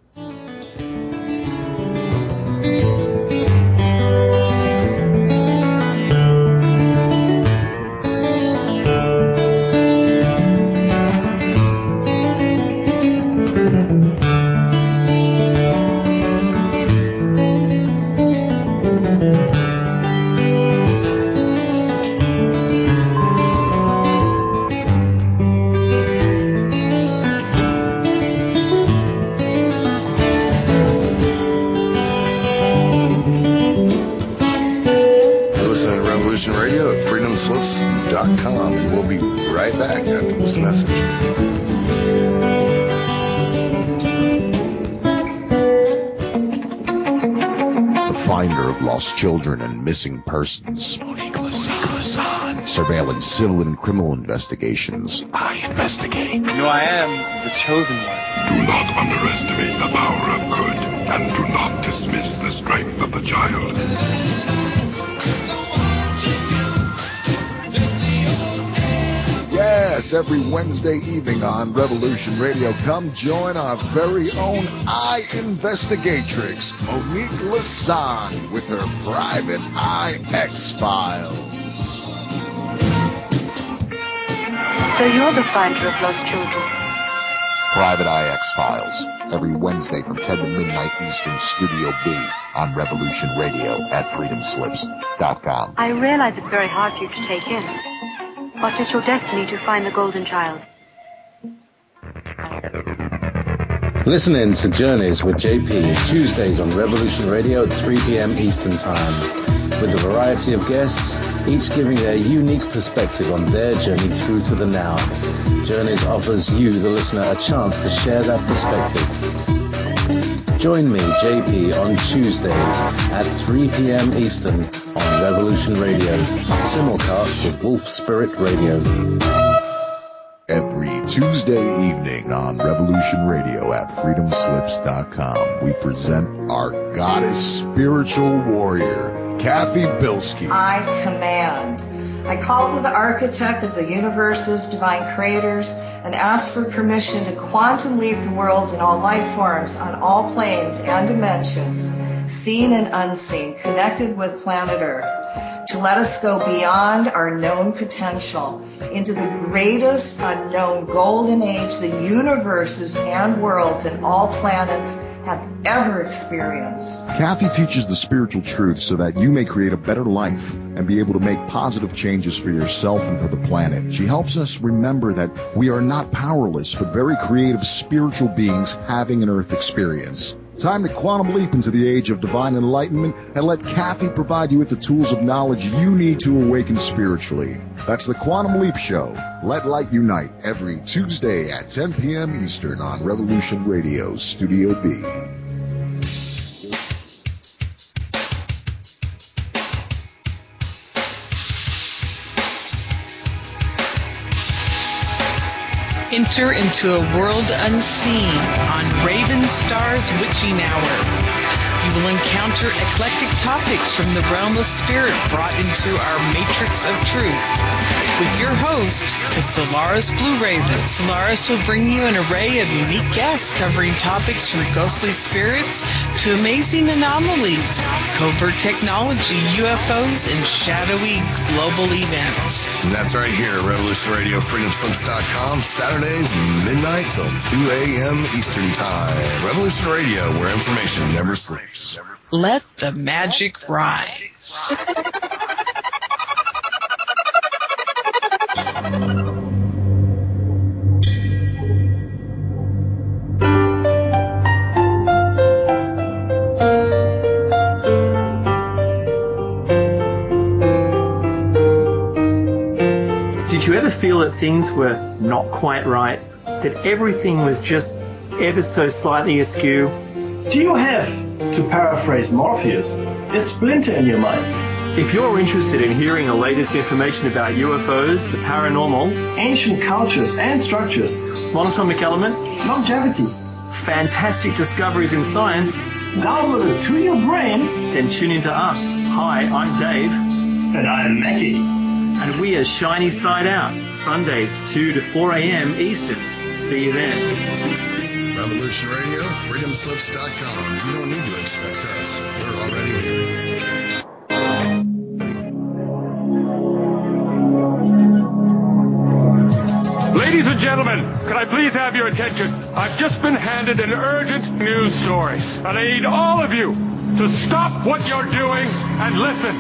Radio at freedomslips.com, and we'll be right back after this message. The finder of lost children and missing persons. Monique Lassan. Surveilling civil and criminal investigations. I investigate. I am the chosen one. Do not underestimate the power of good, and do not dismiss the strength of the child. Yes, every Wednesday evening on Revolution Radio, come join our very own Eye Investigatrix, Monique Lassan, with her private Eye X-Files. So you're the finder of lost children? Private Eye X-Files, every Wednesday from 10 to midnight Eastern, Studio B, on Revolution Radio at freedomslips.com. I realize it's very hard for you to take in. What is your destiny to find the golden child? Listen in to Journeys with JP, Tuesdays on Revolution Radio at 3 p.m. Eastern Time, with a variety of guests, each giving their unique perspective on their journey through to the now. Journeys offers you, the listener, a chance to share that perspective. Join me, JP, on Tuesdays at 3 p.m. Eastern on Revolution Radio, simulcast with Wolf Spirit Radio. Every Tuesday evening on Revolution Radio at freedomslips.com, we present our goddess spiritual warrior, Kathy Bilski. I command. I call to the architect of the universe's divine creators and ask for permission to quantum leap the world in all life forms on all planes and dimensions, seen and unseen, connected with planet Earth, to let us go beyond our known potential into the greatest unknown golden age the universes and worlds and all planets have ever experienced. Kathy teaches the spiritual truth so that you may create a better life and be able to make positive changes for yourself and for the planet. She helps us remember that we are not powerless, but very creative spiritual beings having an Earth experience. Time to quantum leap into the age of divine enlightenment and let Kathy provide you with the tools of knowledge you need to awaken spiritually. That's the Quantum Leap Show. Let Light Unite every Tuesday at 10 p.m. Eastern on Revolution Radio, Studio B. Enter into a world unseen on Raven Star's Witching Hour. You will encounter eclectic topics from the realm of spirit brought into our matrix of truth. With your host, the Solaris Blue Raven, Solaris will bring you an array of unique guests covering topics from ghostly spirits to amazing anomalies, covert technology, UFOs, and shadowy global events. And that's right here at Revolution Radio, freedomslips.com, Saturdays, midnight till 2 a.m. Eastern Time. Revolution Radio, where information never sleeps. Let the magic rise. Did you ever feel that things were not quite right? That everything was just ever so slightly askew? Do you have, to paraphrase Morpheus, a splinter in your mind? If you're interested in hearing the latest information about UFOs, the paranormal, ancient cultures and structures, monatomic elements, longevity, fantastic discoveries in science, downloaded to your brain, then tune into us. Hi, I'm Dave. And I'm Mackie. And we are Shiny Side Out, Sundays 2 to 4 a.m. Eastern. See you then. Revolution Radio, freedomslips.com. You don't need to expect us. We're already here. Ladies and gentlemen, can I please have your attention? I've just been handed an urgent news story, and I need all of you to stop what you're doing and listen.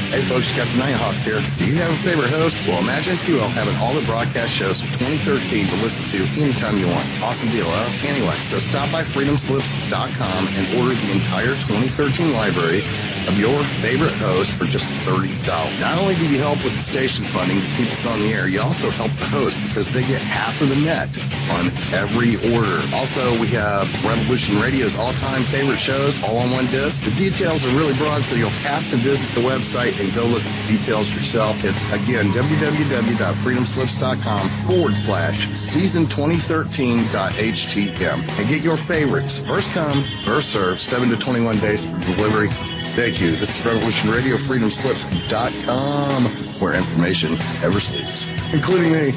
Hey folks, Captain Nighthawk here. Do you have a favorite host? Well, imagine if you will having all the broadcast shows from 2013 to listen to anytime you want. Awesome deal, huh? Anyway, so stop by freedomslips.com and order the entire 2013 library of your favorite host for just $30. Not only do you help with the station funding to keep us on the air, you also help the host because they get half of the net on every order. Also, we have Revolution Radio's all-time favorite shows all on one disc. The details are really broad, so you'll have to visit the website and go look at the details yourself. It's, again, www.freedomslips.com/season2013.htm. And get your favorites. First come, first serve, 7 to 21 days for delivery. Thank you. This is Revolution Radio, freedomslips.com, where information never sleeps, including me.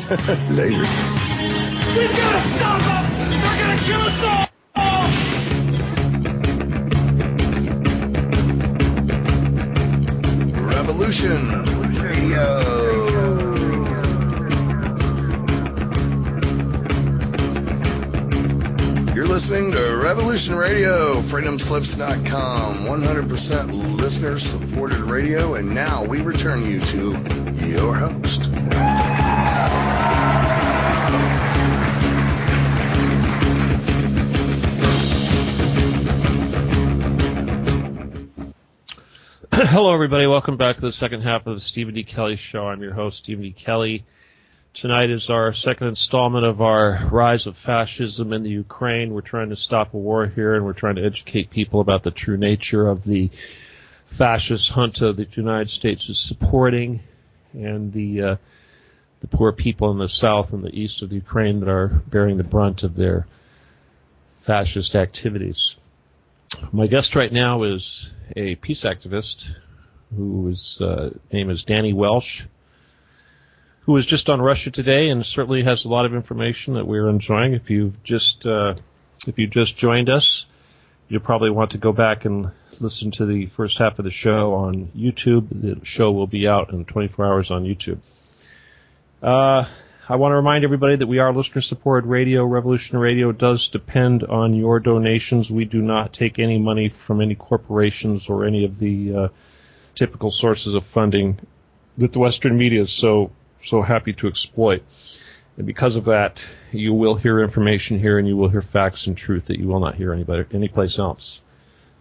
Later. We've got to stop them! They're going to kill us all! Revolution Radio. You're listening to Revolution Radio, freedomslips.com, 100% listener-supported radio, and now we return you to your host. Hello, everybody. Welcome back to the second half of the Stephen D. Kelley Show. I'm your host, Stephen D. Kelley. Tonight is our second installment of our Rise of Fascism in the Ukraine. We're trying to stop a war here, and we're trying to educate people about the true nature of the fascist junta that the United States is supporting, and the poor people in the south and the east of the Ukraine that are bearing the brunt of their fascist activities. My guest right now is a peace activist whose name is Danny Welch, who was just on Russia Today and certainly has a lot of information that we're enjoying. If you just joined us, you'll probably want to go back and listen to the first half of the show on YouTube. The show will be out in 24 hours on YouTube. I want to remind everybody that we are listener-supported radio. Revolution Radio does depend on your donations. We do not take any money from any corporations or any of the typical sources of funding that the Western media is so happy to exploit. And because of that, you will hear information here and you will hear facts and truth that you will not hear anyplace else.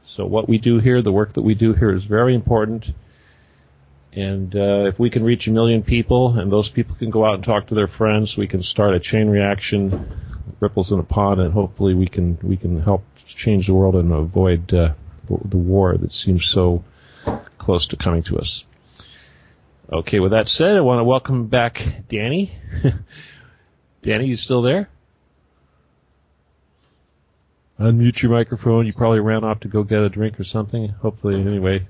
So what we do here, the work that we do here is very important. And if we can reach 1 million people and those people can go out and talk to their friends, we can start a chain reaction, ripples in a pond, and hopefully we can help change the world and avoid the war that seems so close to coming to us. Okay, with that said, I want to welcome back Danny. Danny, you still there? Unmute your microphone. You probably ran off to go get a drink or something. Hopefully, anyway.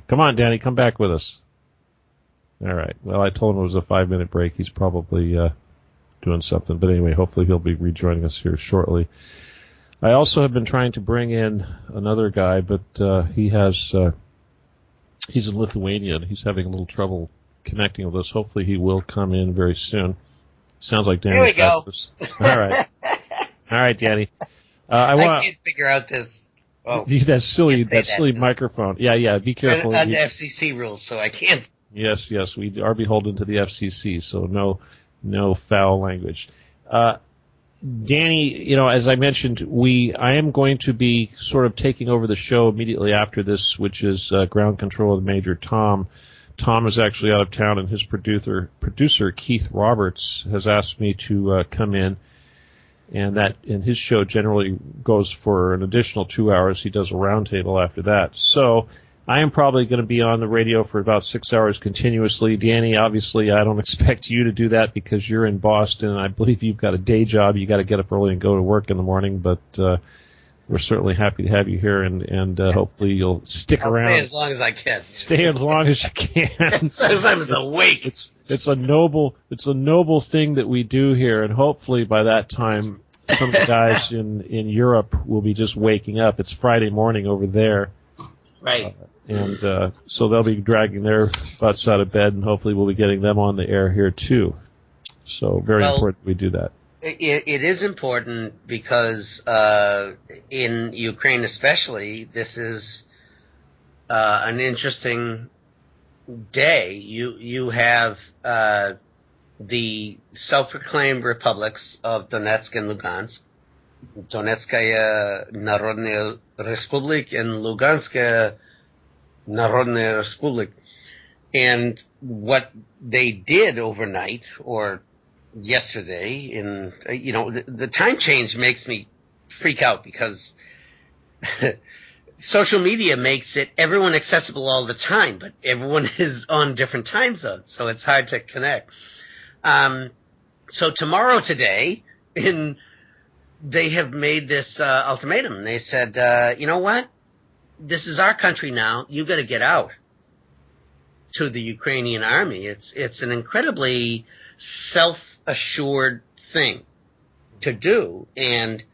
Come on, Danny, come back with us. All right. Well, I told him it was a 5-minute break. He's probably doing something. But anyway, hopefully he'll be rejoining us here shortly. I also have been trying to bring in another guy, but he's in Lithuania, and he's having a little trouble connecting with us. Hopefully he will come in very soon. Sounds like Danny. Here we go. All right. All right, Danny. I can't figure out this. Oh, that silly microphone. Yeah. Be careful. Under FCC rules, so I can't. Yes. We are beholden to the FCC, so no foul language. Danny, as I mentioned, I am going to be sort of taking over the show immediately after this, which is ground control of Major Tom. Tom is actually out of town, and his producer Keith Roberts has asked me to come in. And his show generally goes for an additional 2 hours. He does a roundtable after that. So I am probably going to be on the radio for about 6 hours continuously. Danny, obviously, I don't expect you to do that because you're in Boston, and I believe you've got a day job. You got to get up early and go to work in the morning. But we're certainly happy to have you here, and hopefully you'll stick around. Stay as long as I can. Stay as long as you can. As long as I was awake. It's a noble thing that we do here, and hopefully by that time some of the guys in Europe will be just waking up. It's Friday morning over there. Right. So they'll be dragging their butts out of bed, and hopefully we'll be getting them on the air here too. So very important we do that. It is important because in Ukraine especially, this is an interesting day. You have the self-proclaimed republics of Donetsk and Lugansk, Donetskaya Narodная Respublika and Luganskaya Народная Respublika. And what they did overnight, or yesterday, the time change makes me freak out because social media makes it everyone accessible all the time, but everyone is on different time zones, so it's hard to connect. So today, they have made this ultimatum. They said, you know what? This is our country now. You got to get out. To the Ukrainian army, it's an incredibly self-assured thing to do. And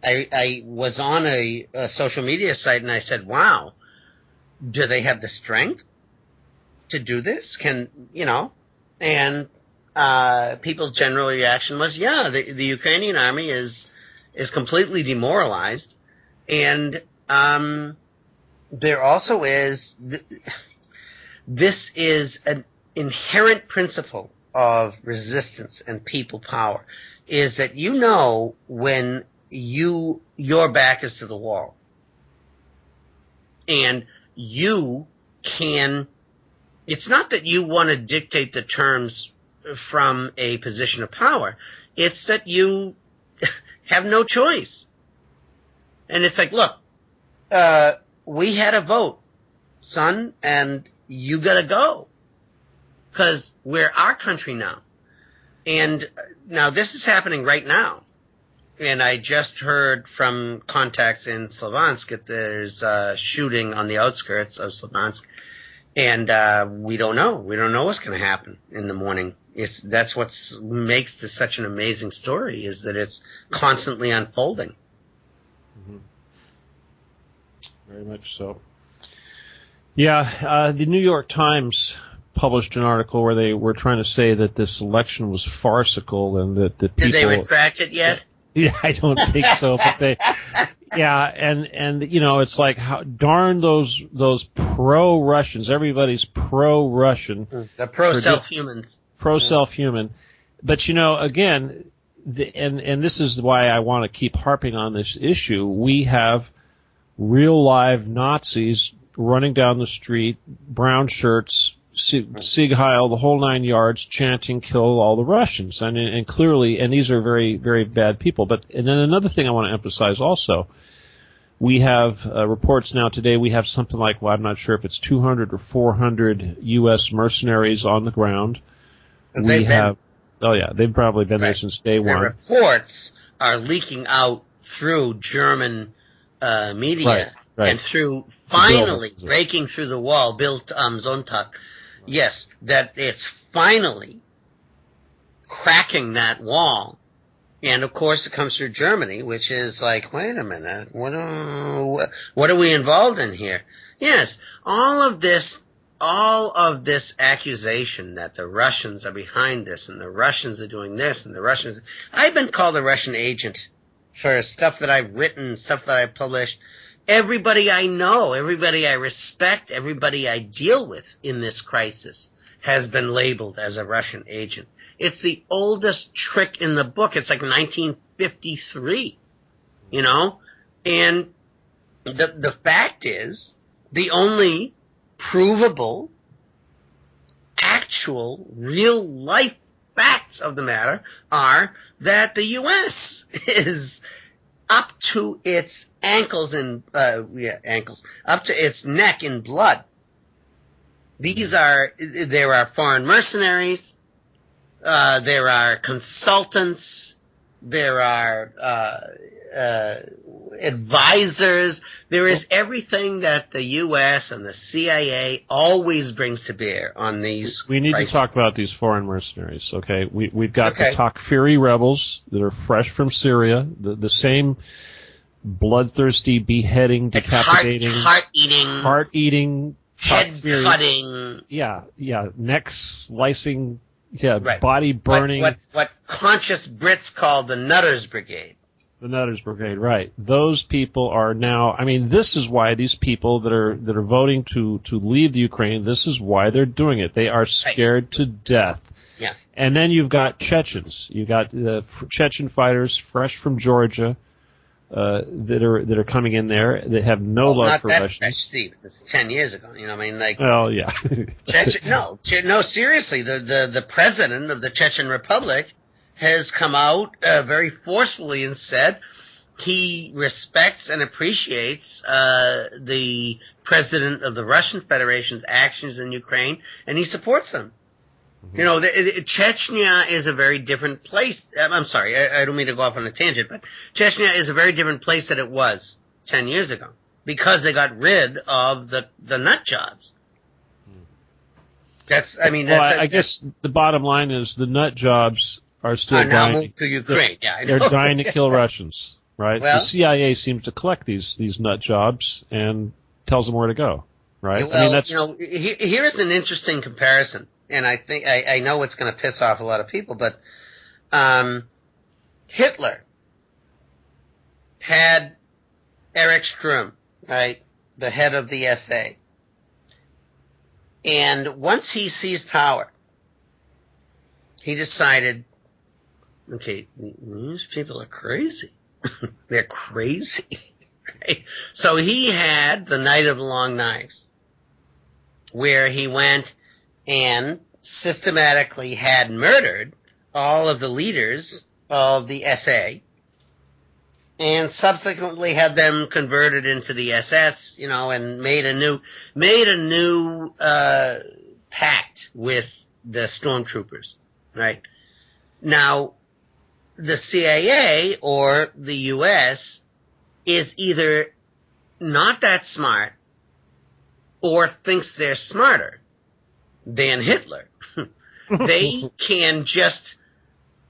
I was on a social media site and I said, "Wow, do they have the strength to do this? And people's general reaction was, yeah, the Ukrainian army is completely demoralized, and there also is this is an inherent principle of resistance and people power, is that when your back is to the wall, and you can. It's not that you want to dictate the terms from a position of power. It's that you have no choice. And it's like, look, we had a vote, son, and you gotta go. 'Cause we're our country now. And now this is happening right now. And I just heard from contacts in Slavansk that there's a shooting on the outskirts of Slavansk. And we don't know. We don't know what's going to happen in the morning. That's what makes this such an amazing story, is that it's constantly unfolding. Mm-hmm. Very much so. Yeah, the New York Times published an article where they were trying to say that this election was farcical and that people... Did they retract it yet? Yeah, I don't think so, but they... Yeah, and it's like, darn those pro-Russians. Everybody's pro-Russian. The pro-self-humans. Pro-self-human. But again, and this is why I want to keep harping on this issue. We have real live Nazis running down the street, brown shirts, Sieg Heil, the whole 9 yards, chanting, kill all the Russians. And clearly, and these are very, very bad people. And then another thing I want to emphasize also, we have reports now today, we have something like, well, I'm not sure if it's 200 or 400 U.S. mercenaries on the ground. They've probably been there since day one. The reports are leaking out through German media and through finally breaking through the wall, Bild am Sonntag. Yes, that it's finally cracking that wall. And of course it comes through Germany, which is like, wait a minute, what are we involved in here? Yes, all of this accusation that the Russians are behind this and the Russians are doing this and the Russians, I've been called a Russian agent for stuff that I've written, stuff that I've published. Everybody I know, everybody I respect, everybody I deal with in this crisis has been labeled as a Russian agent. It's the oldest trick in the book. It's like 1953, and the fact is the only provable, actual, real-life facts of the matter are that the U.S. is up to its up to its neck in blood. There are foreign mercenaries, there are consultants, there are advisors. There is everything that the U.S. and the CIA always brings to bear on these. We need to talk about these foreign mercenaries, okay? We've got the Takfiri rebels that are fresh from Syria, the same bloodthirsty, beheading, decapitating, heart-eating, head-cutting, neck slicing, body burning. What conscious Brits call the Nutters Brigade. The Nutters Brigade, right. Those people are now, this is why these people that are voting to leave the Ukraine, this is why they're doing it. They are scared to death. Yeah. And then you've got Chechens. You've got Chechen fighters fresh from Georgia that are coming in there that have no love for Russians. Fresh, Steve. It's 10 years ago. Well, yeah. No, seriously. The president of the Chechen Republic has come out very forcefully and said he respects and appreciates the president of the Russian Federation's actions in Ukraine, and he supports them. Mm-hmm. Chechnya is a very different place. I'm sorry, I don't mean to go off on a tangent, but Chechnya is a very different place than it was 10 years ago because they got rid of the nut jobs. I guess the bottom line is the nut jobs are still dying to Ukraine. They're dying to kill Russians, right? Well, the CIA seems to collect these nut jobs and tells them where to go, right? Well, here's an interesting comparison, and I think I know it's going to piss off a lot of people, but Hitler had Erich Strom, right, the head of the SA, and once he seized power, he decided, okay, these people are crazy. They're crazy. Right? So he had the Night of the Long Knives, where he went and systematically had murdered all of the leaders of the SA and subsequently had them converted into the SS, and made a new pact with the stormtroopers, right? Now, the CIA or the U.S. is either not that smart or thinks they're smarter than Hitler. They can just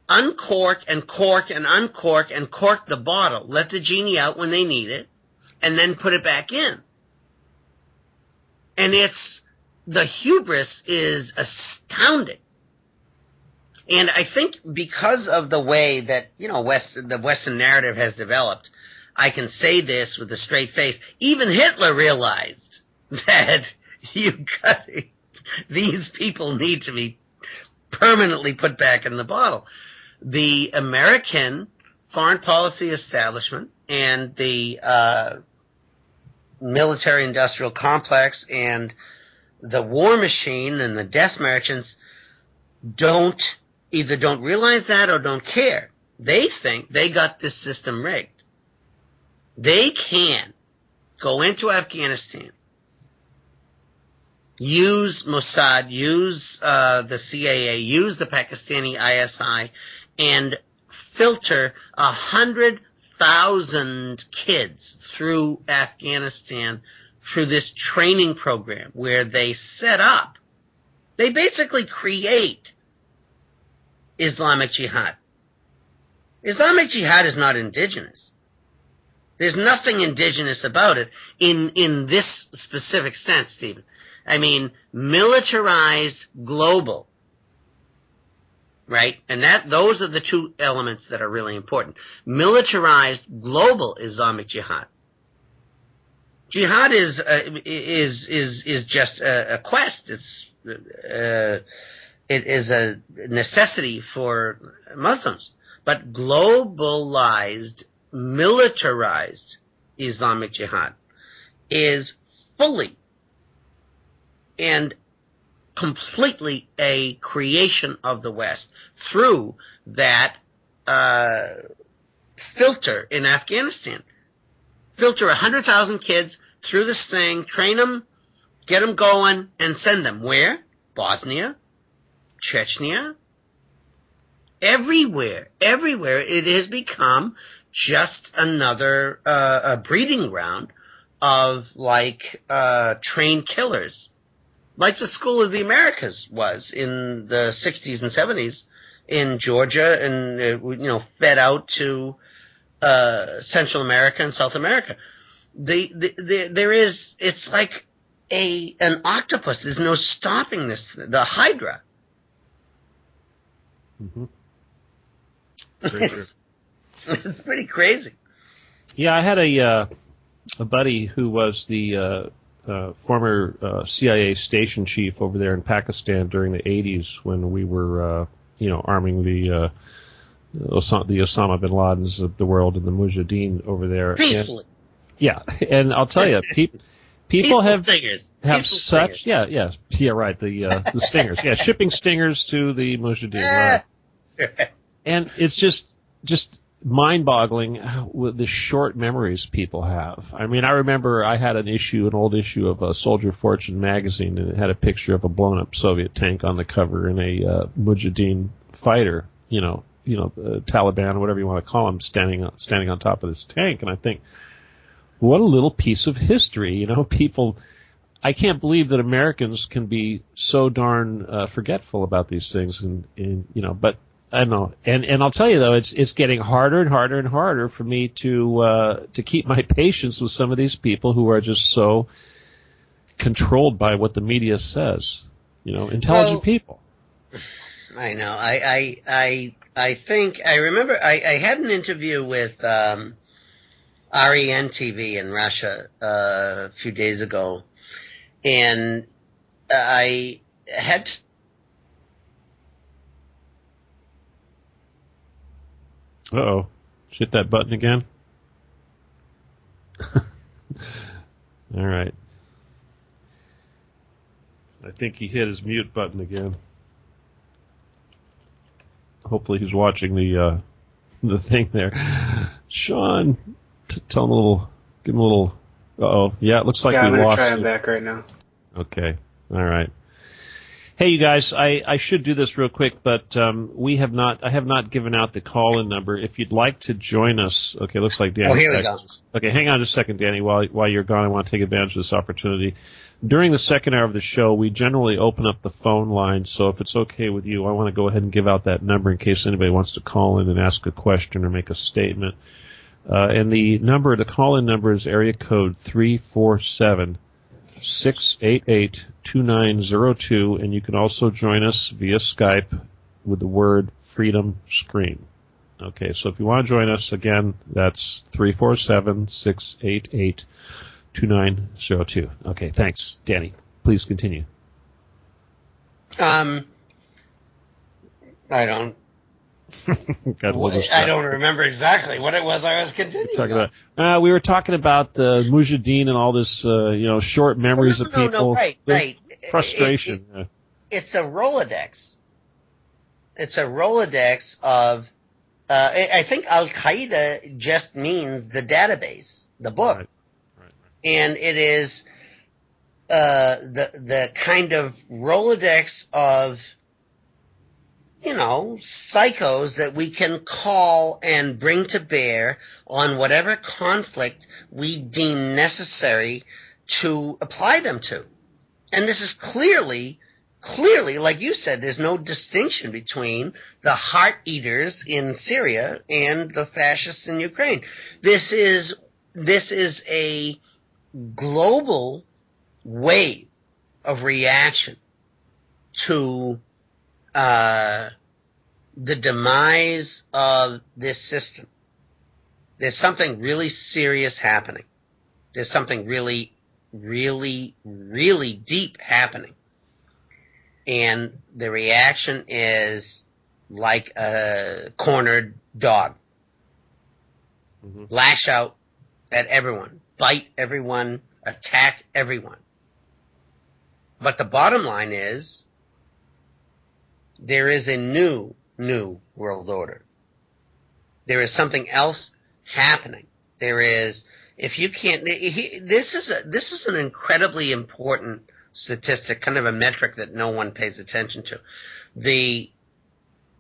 uncork and cork and uncork and cork the bottle, let the genie out when they need it, and then put it back in. And the hubris is astounding. And I think because of the way that, the Western narrative has developed, I can say this with a straight face. Even Hitler realized that these people need to be permanently put back in the bottle. The American foreign policy establishment and the military-industrial complex and the war machine and the death merchants either don't realize that or don't care. They think they got this system rigged. They can go into Afghanistan, use Mossad, use the CIA, use the Pakistani ISI, and filter 100,000 kids through Afghanistan through this training program where they basically create Islamic Jihad. Islamic Jihad is not indigenous. There's nothing indigenous about it in this specific sense, Stephen. I mean, militarized global, right? And those are the two elements that are really important. Militarized global Islamic Jihad. Jihad is just a quest. It is a necessity for Muslims. But globalized, militarized Islamic Jihad is fully and completely a creation of the West through that filter in Afghanistan. Filter 100,000 kids through this thing, train them, get them going, and send them. Where? Bosnia, Chechnya, everywhere. It has become just another a breeding ground of trained killers, like the School of the Americas was in the 60s and 70s in Georgia, and fed out to Central America and South America. It's like an octopus. There's no stopping this. The Hydra. Mm-hmm. It's pretty crazy. Yeah, I had a buddy who was the former CIA station chief over there in Pakistan during the 80s when we were, arming the Osama bin Ladens of the world and the Mujahideen over there. Peacefully. And I'll tell you, people have stingers. Such stingers. Yeah, right. The stingers. Yeah, shipping stingers to the Mujahideen. Right. And it's just mind-boggling with the short memories people have. I mean, I remember I had an old issue of Soldier Fortune magazine, and it had a picture of a blown-up Soviet tank on the cover and a Mujahideen fighter, Taliban or whatever you want to call them, standing on top of this tank. And I think, what a little piece of history, people. I can't believe that Americans can be so darn forgetful about these things, but I don't know. And I'll tell you though, it's getting harder and harder and harder for me to keep my patience with some of these people who are just so controlled by what the media says. Intelligent people. I know. I think I remember I had an interview with REN TV in Russia a few days ago, and I had Uh-oh. Hit that button again? All right. I think he hit his mute button again. Hopefully he's watching the thing there. Sean, tell him give him a little. Uh-oh. Yeah, it looks like we lost. I'm going to try him back right now. Okay. All right. Hey, you guys, I should do this real quick, but I have not given out the call-in number. If you'd like to join us, okay, looks like Danny. Oh, here we go. Okay, hang on just a second, Danny. While you're gone, I want to take advantage of this opportunity. During the second hour of the show, we generally open up the phone line, so if it's okay with you, I want to go ahead and give out that number in case anybody wants to call in and ask a question or make a statement. And the call-in number is area code 347-688-2902, and you can also join us via Skype with the word Freedom Scream. Okay, so if you want to join us, again, that's 347-688-2902. Okay, thanks. Danny, please continue. I don't. I don't remember exactly what it was I was continuing. We were talking about Mujahideen and all this, short memories of people. No, right. Frustration. It's a Rolodex. It's a Rolodex of. I think Al Qaeda just means the database, the book, right. And it is the kind of Rolodex of. Psychos that we can call and bring to bear on whatever conflict we deem necessary to apply them to. And this is clearly, like you said, there's no distinction between the heart eaters in Syria and the fascists in Ukraine. This is a global wave of reaction to the demise of this system. There's something really serious happening. There's something really, really, really deep happening. And the reaction is like a cornered dog. Mm-hmm. Lash out at everyone, bite everyone, attack everyone. But the bottom line is, there is a new world order. There is something else happening. There is, if you can't, this is an incredibly important statistic, kind of a metric that no one pays attention to. The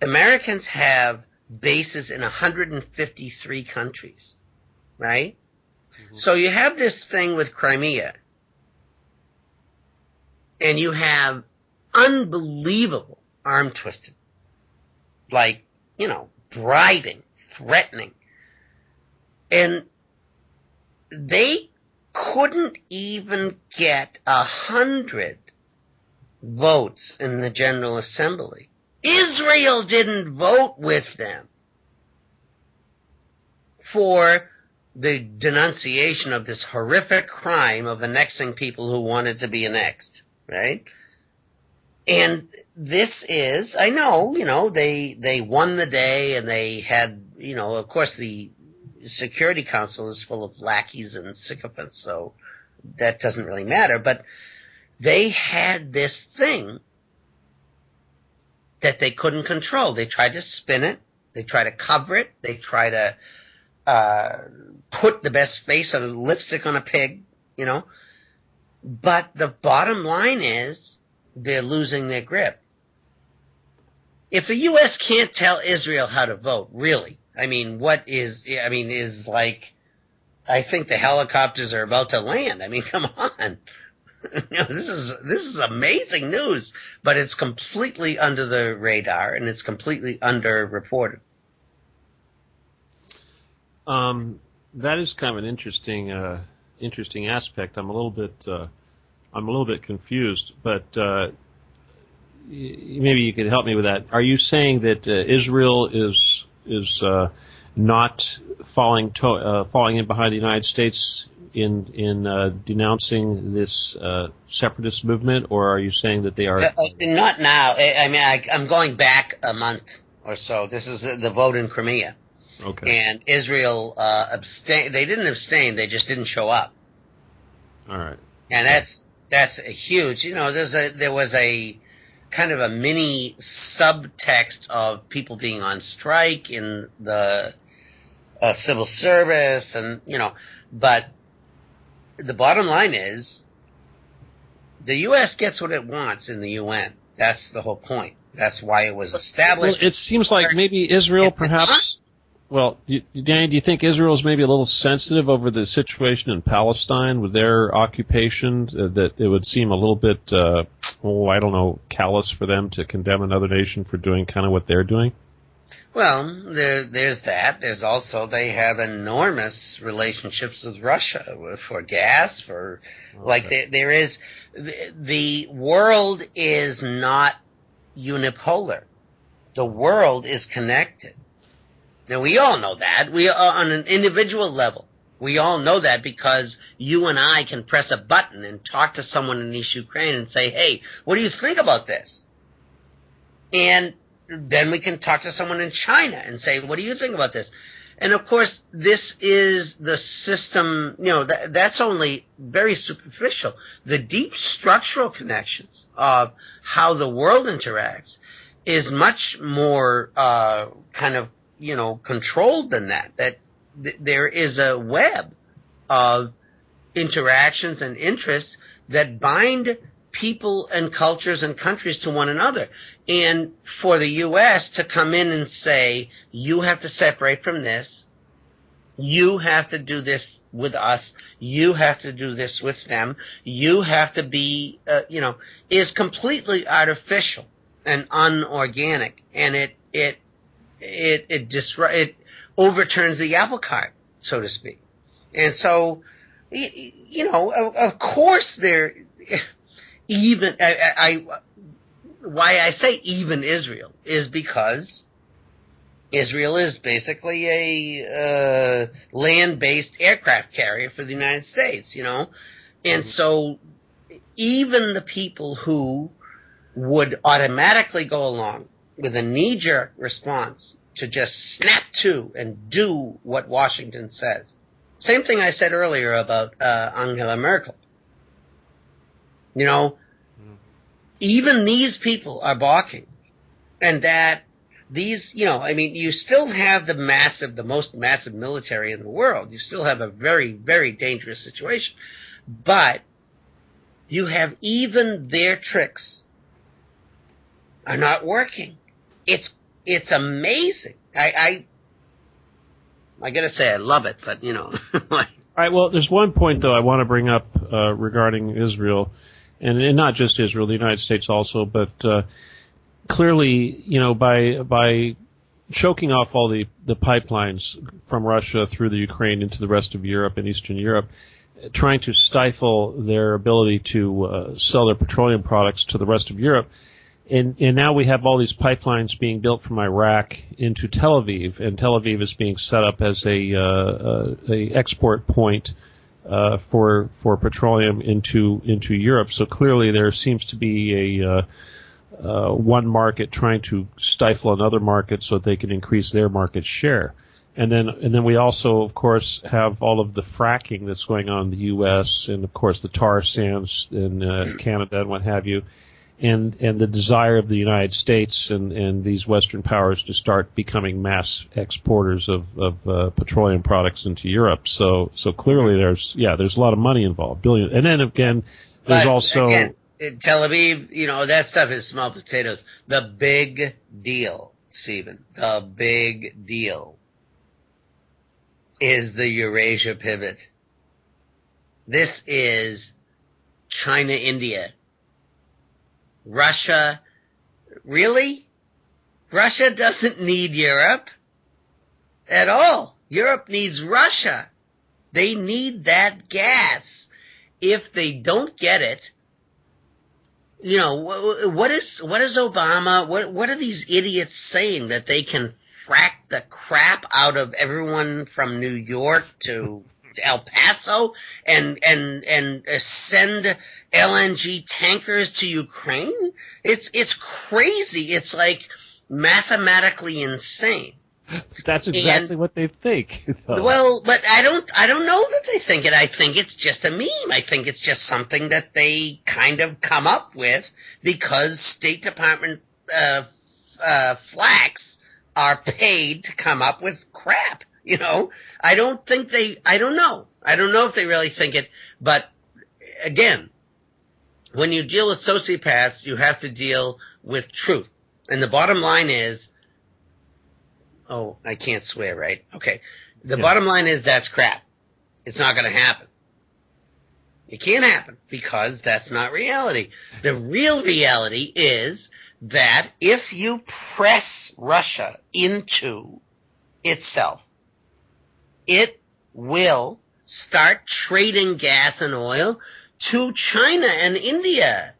Americans have bases in 153 countries, right? Mm-hmm. So you have this thing with Crimea, and you have unbelievable arm twisting, like, bribing, threatening. And they couldn't even get 100 votes in the General Assembly. Israel didn't vote with them for the denunciation of this horrific crime of annexing people who wanted to be annexed, right? And this is, I know, they won the day and they had, of course the Security Council is full of lackeys and sycophants, so that doesn't really matter. But they had this thing that they couldn't control. They tried to spin it. They tried to cover it. They tried to put the best face on lipstick on a pig, But the bottom line is, they're losing their grip. If the U.S. can't tell Israel how to vote, really, I think the helicopters are about to land. I mean, come on. This is amazing news, but it's completely under the radar and it's completely underreported. That is kind of an interesting aspect. I'm a little bit confused, but maybe you could help me with that. Are you saying that Israel is not falling in behind the United States in denouncing this separatist movement, or are you saying that they are not now? I mean, I'm going back a month or so. This is the vote in Crimea, okay. And Israel abstained. They didn't abstain; they just didn't show up. All right, and that's a huge. There was a kind of a mini subtext of people being on strike in the civil service, and but the bottom line is the U.S. gets what it wants in the UN. That's the whole point. That's why it was established. Well, it seems like maybe Israel perhaps. Well, Danny, do you think Israel is maybe a little sensitive over the situation in Palestine with their occupation, that it would seem a little bit, callous for them to condemn another nation for doing kind of what they're doing? Well, there's that. There's also, they have enormous relationships with Russia for gas, for, there is, the world is not unipolar. The world is connected. Now, we all know that. We are on an individual level. We all know that because you and I can press a button and talk to someone in East Ukraine and say, hey, what do you think about this? And then we can talk to someone in China and say, what do you think about this? And of course, this is the system, that's only very superficial. The deep structural connections of how the world interacts is much more, controlled than that there is a web of interactions and interests that bind people and cultures and countries to one another. And for the U.S. to come in and say, you have to separate from this, you have to do this with us, you have to do this with them, you have to be, is completely artificial and unorganic. And it overturns the apple cart, so to speak. And so, of course why I say even Israel is because Israel is basically a land-based aircraft carrier for the United States, and so even the people who would automatically go along with a knee-jerk response to just snap to and do what Washington says. Same thing I said earlier about Angela Merkel. Even these people are balking. And that these, you still have the most massive military in the world. You still have a very, very dangerous situation. But you have even their tricks are not working. It's amazing. I gotta say I love it, but All right, well, there's one point, though, I want to bring up regarding Israel, and not just Israel, the United States also, but clearly, by choking off all the pipelines from Russia through the Ukraine into the rest of Europe and Eastern Europe, trying to stifle their ability to sell their petroleum products to the rest of Europe, and now we have all these pipelines being built from Iraq into Tel Aviv, and Tel Aviv is being set up as a export point for petroleum into Europe. So clearly there seems to be a one market trying to stifle another market so that they can increase their market share. And then we also, of course, have all of the fracking that's going on in the U.S. and, of course, the tar sands in Canada and what have you. And the desire of the United States and these Western powers to start becoming mass exporters of petroleum products into Europe. So clearly there's a lot of money involved, billion. And then again, there's in Tel Aviv, that stuff is small potatoes. The big deal, Stephen, the big deal is the Eurasia pivot. This is China, India. Russia, really? Russia doesn't need Europe at all. Europe needs Russia. They need that gas. If they don't get it, what is Obama, what are these idiots saying that they can frack the crap out of everyone from New York to El Paso and send LNG tankers to Ukraine? It's crazy. It's like mathematically insane. That's exactly what they think. Well, but I don't know that they think it. I think it's just a meme. I think it's just something that they kind of come up with because State Department flacks are paid to come up with crap. I don't know. I don't know if they really think it, but again, when you deal with sociopaths, you have to deal with truth. And the bottom line is, I can't swear, right? Okay. The bottom line is that's crap. It's not going to happen. It can't happen because that's not reality. The real reality is that if you press Russia into itself, it will start trading gas and oil to China and India,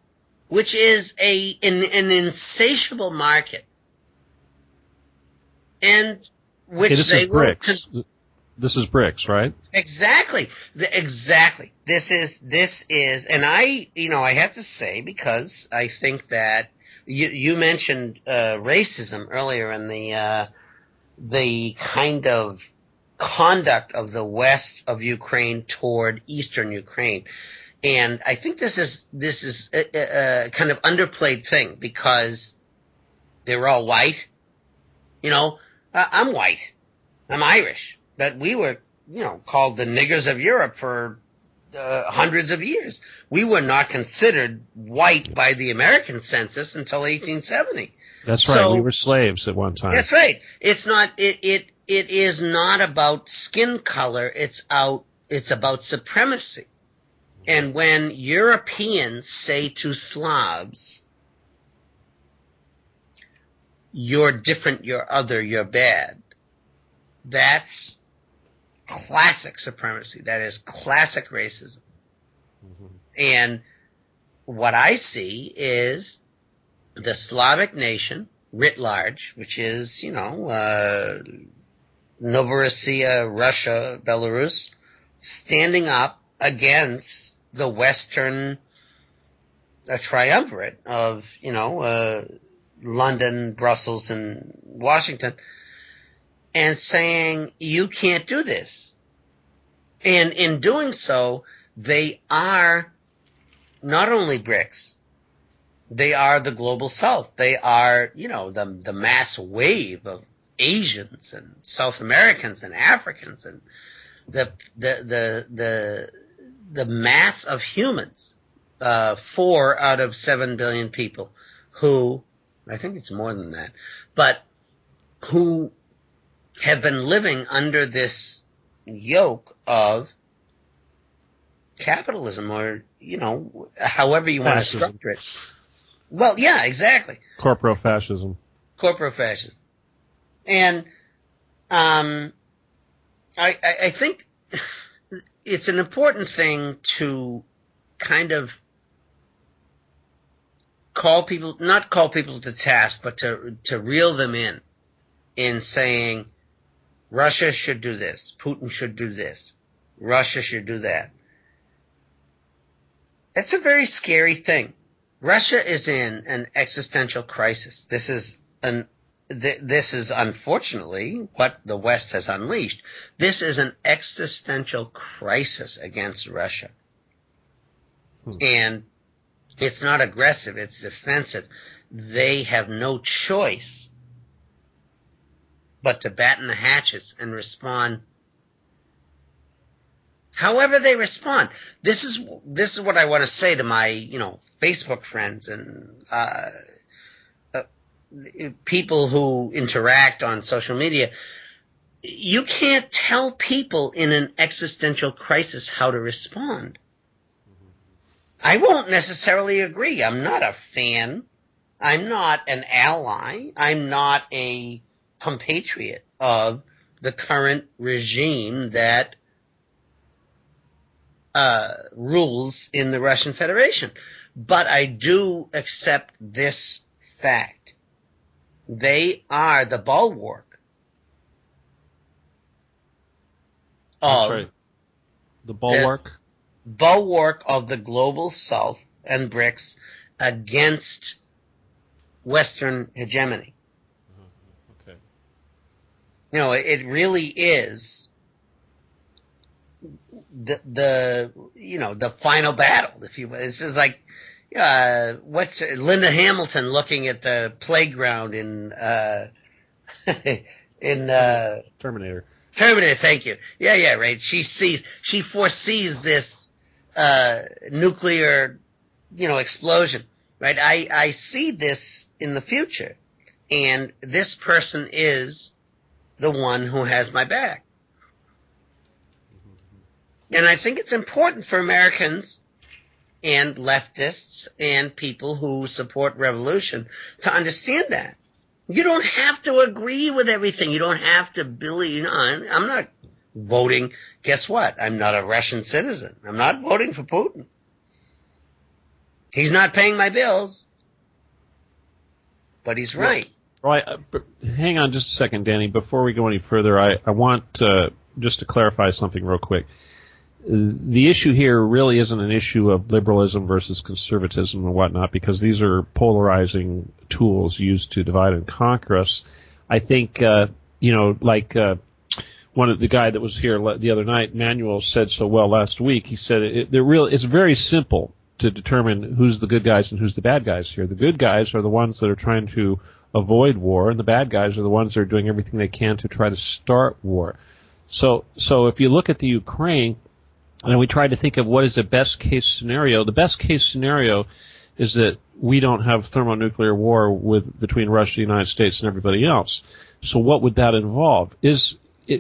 which is an insatiable market. And which this is BRICS. This is BRICS, right? Exactly. This is, and I have to say, because I think that You mentioned racism earlier in the kind of conduct of the west of Ukraine toward eastern Ukraine. And I think this is a kind of underplayed thing because they were all white. You know, I'm white. I'm Irish. But we were, called the niggers of Europe for hundreds of years. We were not considered white by the American census until 1870. That's right. We were slaves at one time. That's right. It's not. It is not about skin color. It's about supremacy. And when Europeans say to Slavs, "You're different. You're other. You're bad," that's classic supremacy. That is classic racism. Mm-hmm. And what I see is the Slavic nation writ large, which is, Novorossiya, Russia, Belarus, standing up against the Western triumvirate of, London, Brussels, and Washington, and saying, you can't do this. And in doing so, they are not only BRICS, they are the global South. They are, the mass wave of Asians and South Americans and Africans and the mass of humans, 4 out of 7 billion people who, I think it's more than that, but who have been living under this yoke of capitalism or, however you want to structure it. Well, yeah, exactly. Corporofascism. Corporofascism. And I think it's an important thing to kind of not call people to task, but to reel them in saying, Russia should do this, Putin should do this, Russia should do that. It's a very scary thing. Russia is in an existential crisis. This is unfortunately what the West has unleashed. This is an existential crisis against Russia. And it's not aggressive, it's defensive. They have no choice but to batten the hatches and respond however they respond. This is what I want to say to my, Facebook friends and people who interact on social media. You can't tell people in an existential crisis how to respond. I won't necessarily agree. I'm not a fan. I'm not an ally. I'm not a compatriot of the current regime that rules in the Russian Federation. But I do accept this fact. They are the bulwark of right. The bulwark? The bulwark of the global South and BRICS against Western hegemony. Okay. It really is the final battle, if you will. This is like what's Linda Hamilton looking at the playground in Terminator. Terminator, thank you. Yeah, right. She foresees this nuclear, explosion, right? I see this in the future, and this person is the one who has my back. And I think it's important for Americans and leftists and people who support revolution to understand that. You don't have to agree with everything. You don't have to believe, I'm not voting. Guess what? I'm not a Russian citizen. I'm not voting for Putin. He's not paying my bills. But he's right. Right. But hang on just a second, Danny. Before we go any further, I want just to clarify something real quick. the issue here really isn't an issue of liberalism versus conservatism and whatnot, because these are polarizing tools used to divide and conquer us. I think, one of the guy that was here the other night, Manuel, said so well last week. He said it's very simple to determine who's the good guys and who's the bad guys here. The good guys are the ones that are trying to avoid war, and the bad guys are the ones that are doing everything they can to try to start war. So if you look at the Ukraine, and we try to think of what is the best case scenario, the best case scenario is that we don't have thermonuclear war between Russia, the United States, and everybody else. So what would that involve?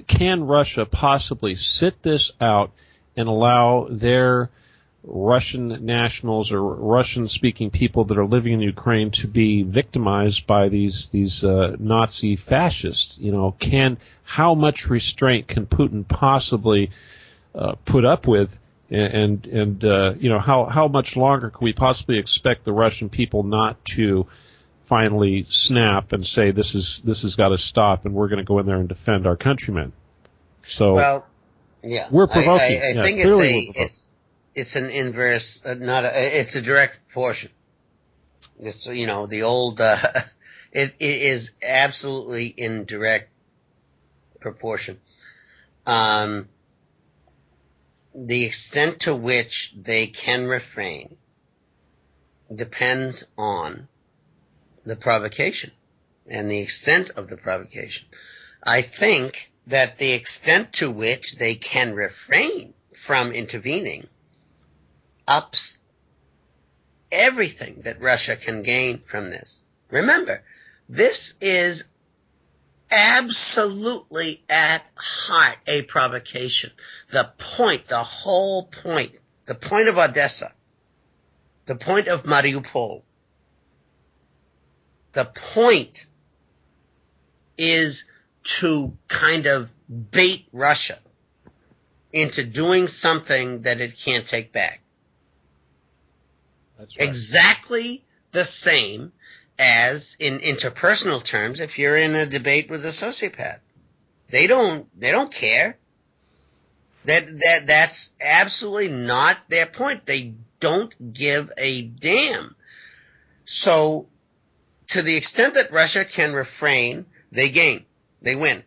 Can Russia possibly sit this out and allow their Russian nationals or Russian-speaking people that are living in Ukraine to be victimized by these Nazi fascists? How much restraint can Putin possibly put up with, and how much longer can we possibly expect the Russian people not to finally snap and say this has got to stop, and we're going to go in there and defend our countrymen? So, we're provoking. I think it's an inverse, it's a direct proportion. It's the old. It is absolutely in direct proportion. The extent to which they can refrain depends on the provocation and the extent of the provocation. I think that the extent to which they can refrain from intervening ups everything that Russia can gain from this. Remember, this is absolutely at heart a provocation. The whole point, the point of Odessa, the point of Mariupol, the point is to kind of bait Russia into doing something that it can't take back. That's right. Exactly the same as in interpersonal terms, if you're in a debate with a sociopath. They don't care. That's absolutely not their point. They don't give a damn. So, to the extent that Russia can refrain, they gain. They win.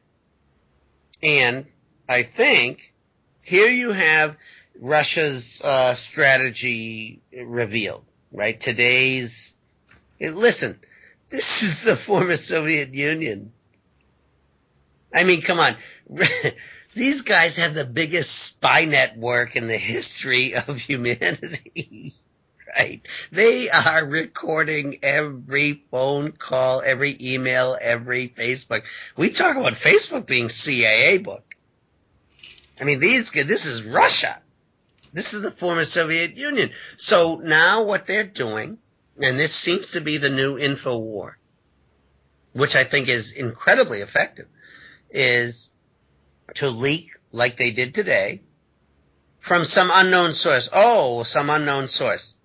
And I think here you have Russia's strategy revealed, right? Listen, this is the former Soviet Union. I mean, come on. These guys have the biggest spy network in the history of humanity, right? They are recording every phone call, every email, every Facebook. We talk about Facebook being CIA book. I mean, this is Russia. This is the former Soviet Union. So now what they're doing, and this seems to be the new info war, which I think is incredibly effective, is to leak, like they did today, from some unknown source. Oh, some unknown source.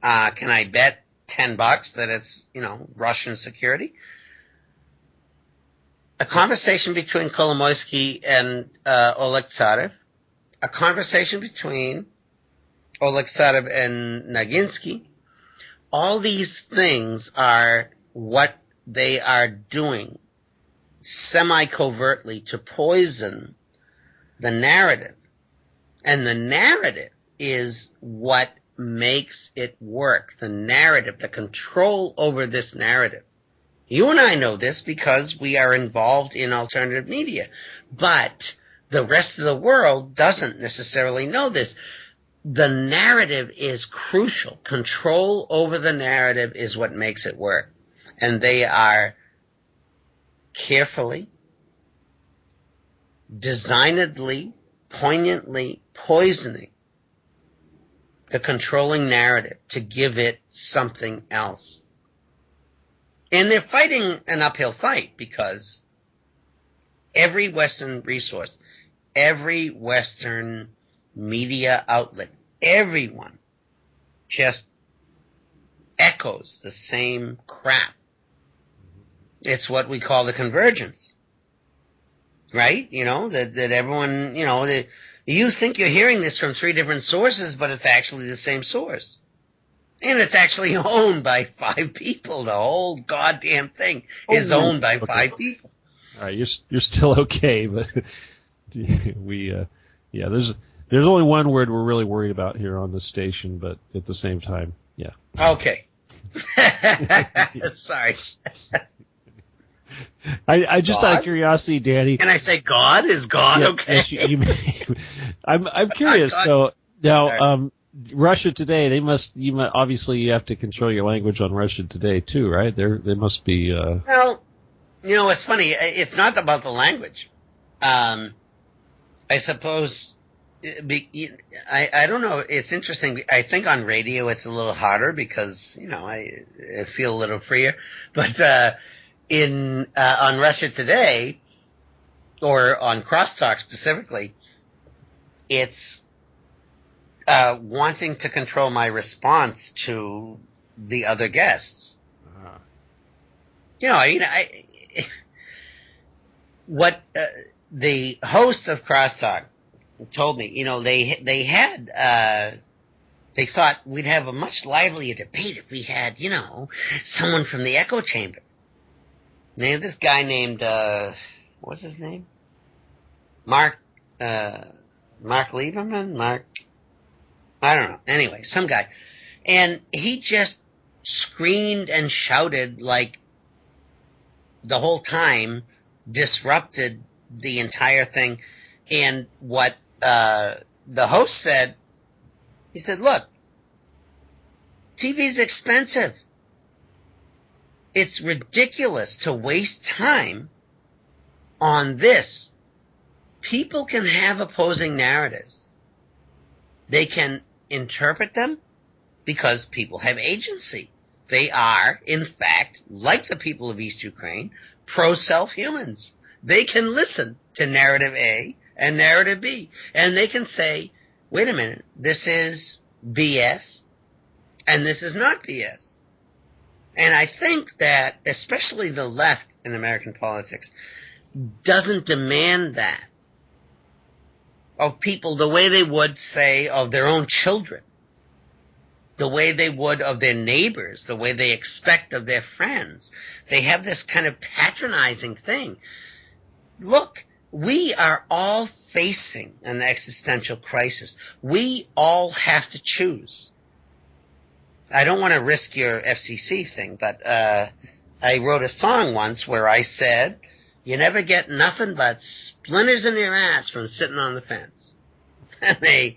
Can I bet $10 that it's, Russian security? A conversation between Kolomoisky and Oleg Tsarev. A conversation between Oleg Tsarev and Naginsky. All these things are what they are doing semi-covertly to poison the narrative. And the narrative is what makes it work. The narrative, the control over this narrative. You and I know this because we are involved in alternative media. But the rest of the world doesn't necessarily know this. The narrative is crucial. Control over the narrative is what makes it work. And they are carefully, designedly, poignantly poisoning the controlling narrative to give it something else. And they're fighting an uphill fight because every Western resource, every Western media outlet, everyone just echoes the same crap. It's what we call the convergence, right? That everyone, You think you're hearing this from 3 different sources, but it's actually the same source. And it's actually owned by 5 people. The whole goddamn thing is owned by 5 people. All right, you're still okay, but there's only one word we're really worried about here on the station, but at the same time, yeah. Okay. Sorry. I just God? out of curiosity, Danny. Can I say God? Is God okay? Yes, I'm curious though. Now, Russia Today, obviously you have to control your language on Russia Today too, right? They must be. Well, it's funny. It's not about the language. I suppose. I don't know. It's interesting. I think on radio it's a little harder because I feel a little freer. But on Russia Today or on Crosstalk specifically, it's wanting to control my response to the other guests. What the host of Crosstalk told me, they thought we'd have a much livelier debate if we had, someone from the echo chamber. They had this guy named, what's his name? Mark Lieberman? I don't know. Anyway, some guy. And he just screamed and shouted like the whole time, disrupted the entire thing. And what the host said, he said, look, TV's expensive. It's ridiculous to waste time on this. People can have opposing narratives. They can interpret them because people have agency. They are, in fact, like the people of East Ukraine, pro-self humans. They can listen to narrative A and narrative B, and they can say, wait a minute, this is BS, and this is not BS. And I think that, especially the left in American politics, doesn't demand that of people the way they would, say, of their own children, the way they would of their neighbors, the way they expect of their friends. They have this kind of patronizing thing. Look, we are all facing an existential crisis. We all have to choose. I don't want to risk your FCC thing, but I wrote a song once where I said, you never get nothing but splinters in your ass from sitting on the fence. And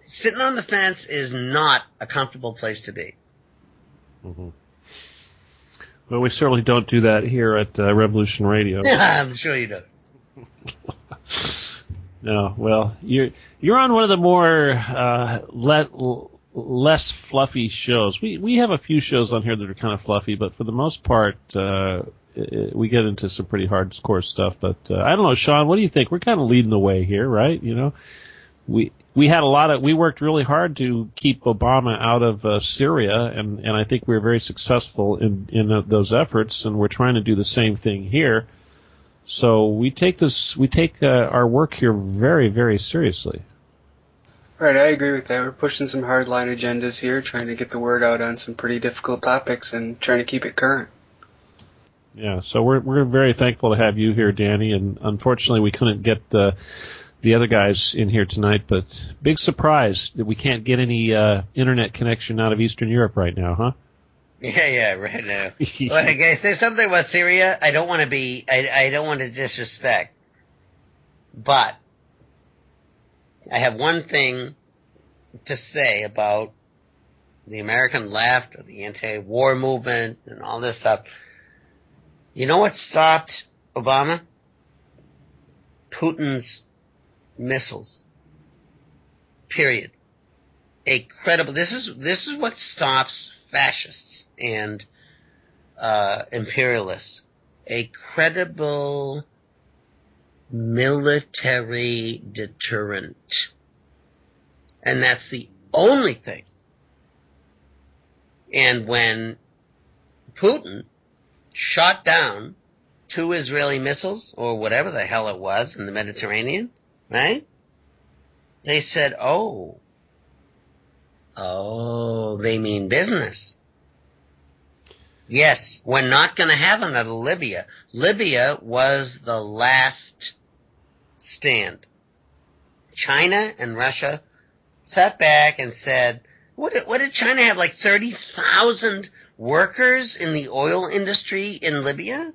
sitting on the fence is not a comfortable place to be. Mm-hmm. Well, we certainly don't do that here at Revolution Radio. I'm sure you do. No, well, you're on one of the more less fluffy shows. We have a few shows on here that are kind of fluffy, but for the most part, we get into some pretty hardcore stuff. But I don't know, Sean, what do you think? We're kind of leading the way here, right? We had we worked really hard to keep Obama out of Syria, and I think we were very successful in those efforts, and we're trying to do the same thing here. So we take our work here very, very seriously. Right, I agree with that. We're pushing some hardline agendas here, trying to get the word out on some pretty difficult topics and trying to keep it current. Yeah, so we're very thankful to have you here, Danny, and unfortunately we couldn't get the other guys in here tonight, but big surprise that we can't get any internet connection out of Eastern Europe right now, huh? Yeah, right now. Well, can I say something about Syria? I don't want to I don't want to disrespect, but I have one thing to say about the American left or the anti-war movement and all this stuff. You know what stopped Obama? Putin's missiles. Period. This is what stops fascists and imperialists. A credible military deterrent. And that's the only thing. And when Putin shot down 2 Israeli missiles, or whatever the hell it was, in the Mediterranean, right? They said, oh, they mean business. Yes, we're not going to have another Libya. Libya was the last stand. China and Russia sat back and said, what did China have, like 30,000 workers in the oil industry in Libya?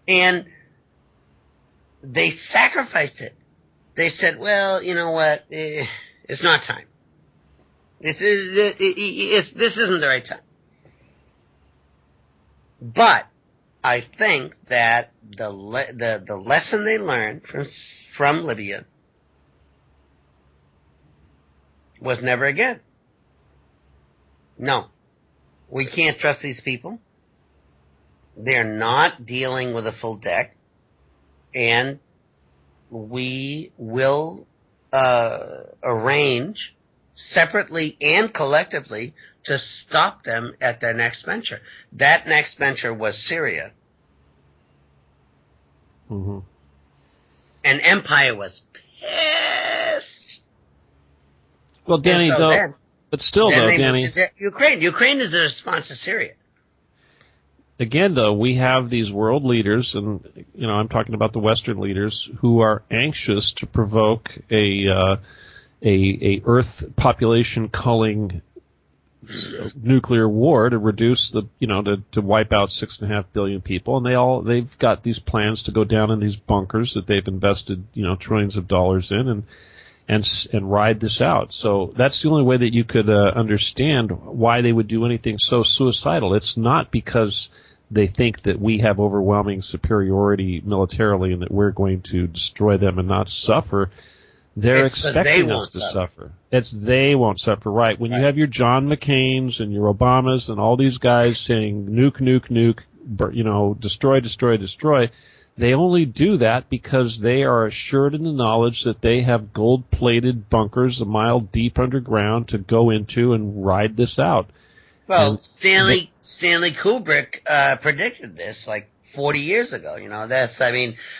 And they sacrificed it. They said, well, you know what, it's not time. This isn't the right time. But I think that the lesson they learned from Libya was never again. No, we can't trust these people. They're not dealing with a full deck, and we will arrange separately and collectively to stop them at their next venture. That next venture was Syria. Mm-hmm. And Empire was pissed. Well, Danny, Danny, Ukraine is the response to Syria. Again, though, we have these world leaders, and I'm talking about the Western leaders, who are anxious to provoke a Earth population culling nuclear war to reduce to wipe out 6.5 billion people, and they've got these plans to go down in these bunkers that they've invested trillions of dollars in and ride this out. So that's the only way that you could understand why they would do anything so suicidal. It's not because they think that we have overwhelming superiority militarily and that we're going to destroy them and not suffer. They're expecting us to suffer. It's they won't suffer, right? When you have your John McCains and your Obamas and all these guys saying nuke, nuke, nuke, destroy, destroy, destroy, they only do that because they are assured in the knowledge that they have gold-plated bunkers a mile deep underground to go into and ride this out. Well, Stanley Kubrick predicted this like 40 years ago.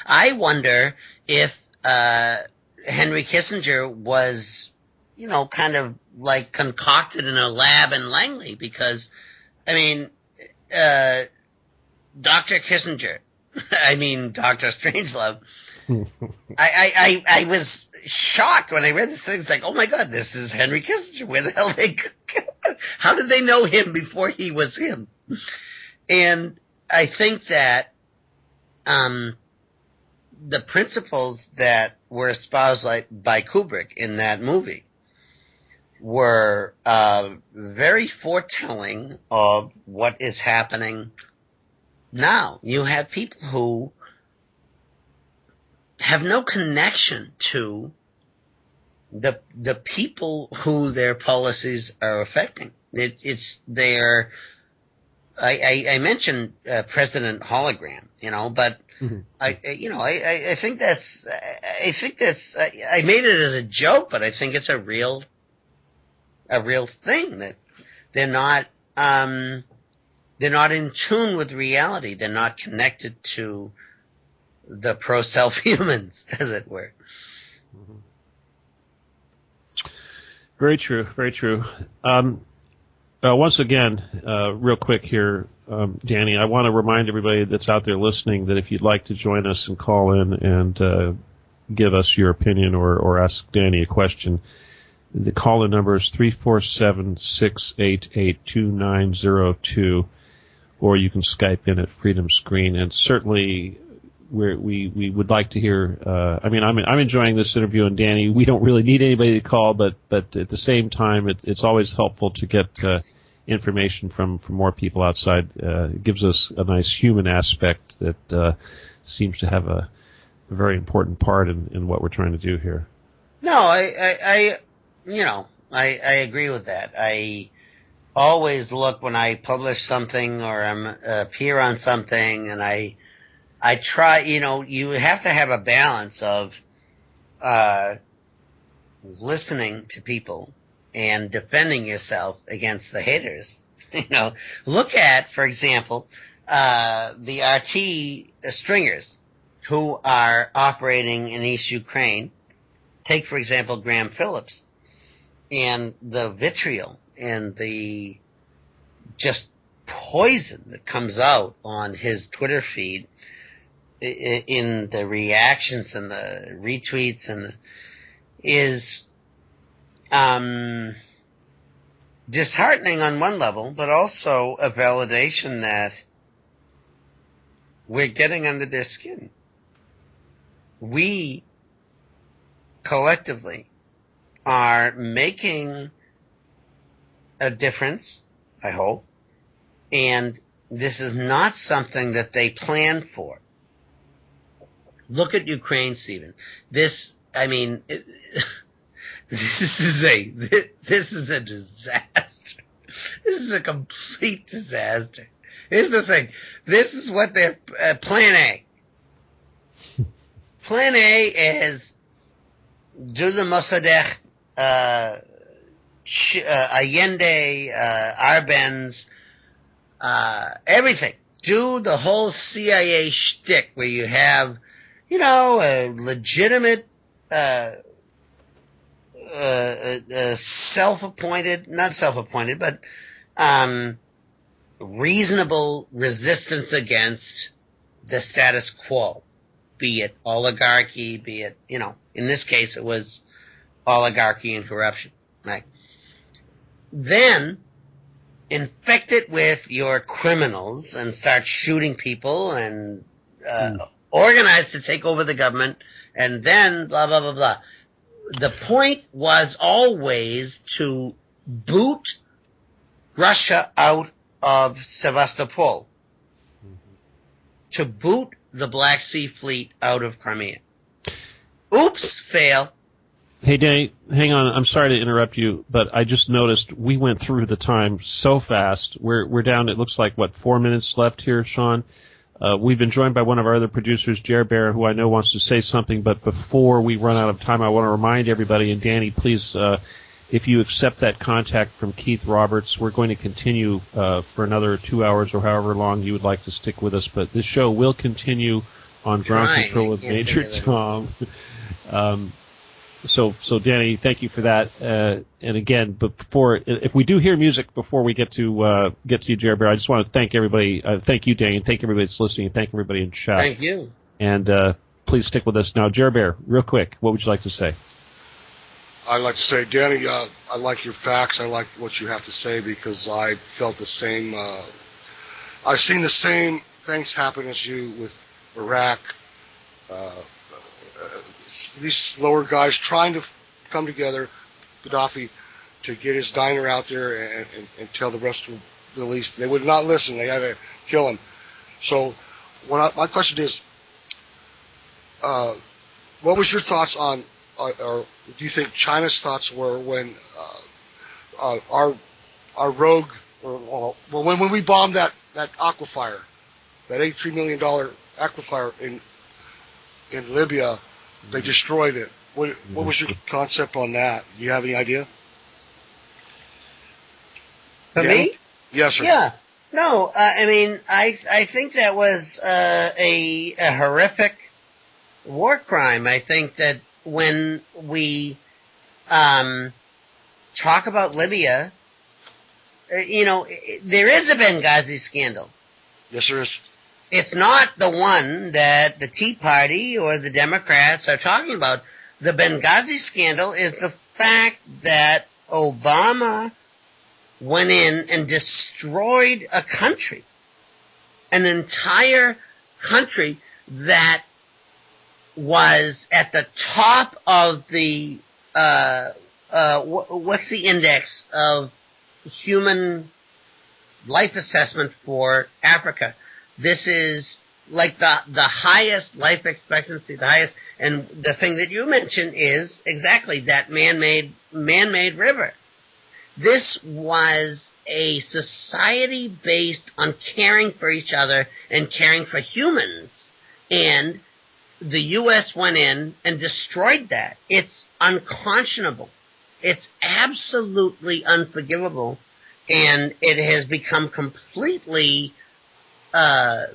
I wonder if Henry Kissinger was, kind of like concocted in a lab in Langley, because, Dr. Kissinger, Dr. Strangelove, I was shocked when I read this thing. It's like, oh my God, this is Henry Kissinger. Where the hell how did they know him before he was him? And I think that the principles that were espoused by Kubrick in that movie were very foretelling of what is happening now. You have people who have no connection to the people who their policies are affecting. I mentioned President Hologram, but mm-hmm. I think that's I made it as a joke, but I think it's a real thing, that they're not in tune with reality. They're not connected to the pro-self humans, as it were. Mm-hmm. Very true, very true. Once again, real quick here, Danny, I want to remind everybody that's out there listening that if you'd like to join us and call in and give us your opinion or ask Danny a question, the call-in number is 347-688-2902, or you can Skype in at Freedom Screen. And certainly we would like to hear. I'm enjoying this interview, and Danny, we don't really need anybody to call, but at the same time, it's always helpful to get information from more people outside. It gives us a nice human aspect that seems to have a very important part in what we're trying to do here. No, I agree with that. I always look when I publish something or appear on something, and I try, you have to have a balance of listening to people and defending yourself against the haters. Look at, for example, the RT stringers who are operating in East Ukraine take, for example, Graham Phillips and the vitriol and the just poison that comes out on his Twitter feed in the reactions and the retweets and is disheartening on one level, but also a validation that we're getting under their skin. We collectively are making a difference, I hope, and this is not something that they planned for. Look at Ukraine, Stephen. This is a disaster. This is a complete disaster. Here's the thing. This is what their plan A. Plan A is do the Mossadegh, Allende, Arbenz, everything. Do the whole CIA shtick where you have, a legitimate, reasonable resistance against the status quo, be it oligarchy, be it, in this case it was oligarchy and corruption, right? Then infect it with your criminals and start shooting people and organize to take over the government, and then blah, blah, blah, blah. The point was always to boot Russia out of Sevastopol, to boot the Black Sea Fleet out of Crimea. Oops, fail. Hey, Danny, hang on. I'm sorry to interrupt you, but I just noticed we went through the time so fast. We're down, it looks like, 4 minutes left here, Sean? We've been joined by one of our other producers, Jer Bear, who I know wants to say something, but before we run out of time, I want to remind everybody, and Danny, please, if you accept that contact from Keith Roberts, we're going to continue for another 2 hours or however long you would like to stick with us, but this show will continue on Ground Control with Major Tom. So Danny, thank you for that. And again, but if we do hear music before we get to you, Jer Bear, I just want to thank everybody. Thank you, Danny, and thank everybody that's listening, and thank everybody in chat. Thank you. And please stick with us now, Jer Bear. Real quick, what would you like to say? I'd like to say, Danny, I like your facts. I like what you have to say because I felt the same. I've seen the same things happen as you with Iraq. These lower guys trying to come together, Gaddafi, to get his diner out there and tell the rest of the Middle East. They would not listen. They had to kill him. So my question is, what was your thoughts on, or do you think China's thoughts were when our rogue, when we bombed that aquifer, that $83 million aquifer in Libya? They destroyed it. What was your concept on that? Do you have any idea? For me? Yes, sir. Yeah. No, I think that was a horrific war crime. I think that when we talk about Libya, there is a Benghazi scandal. Yes, there is. It's not the one that the Tea Party or the Democrats are talking about. The Benghazi scandal is the fact that Obama went in and destroyed a country, an entire country that was at the top of the, what's the index of human life assessment for Africa? This is like the highest life expectancy, the highest, and the thing that you mentioned is exactly that man-made river. This was a society based on caring for each other and caring for humans, and the U.S. went in and destroyed that. It's unconscionable. It's absolutely unforgivable, and it has become completely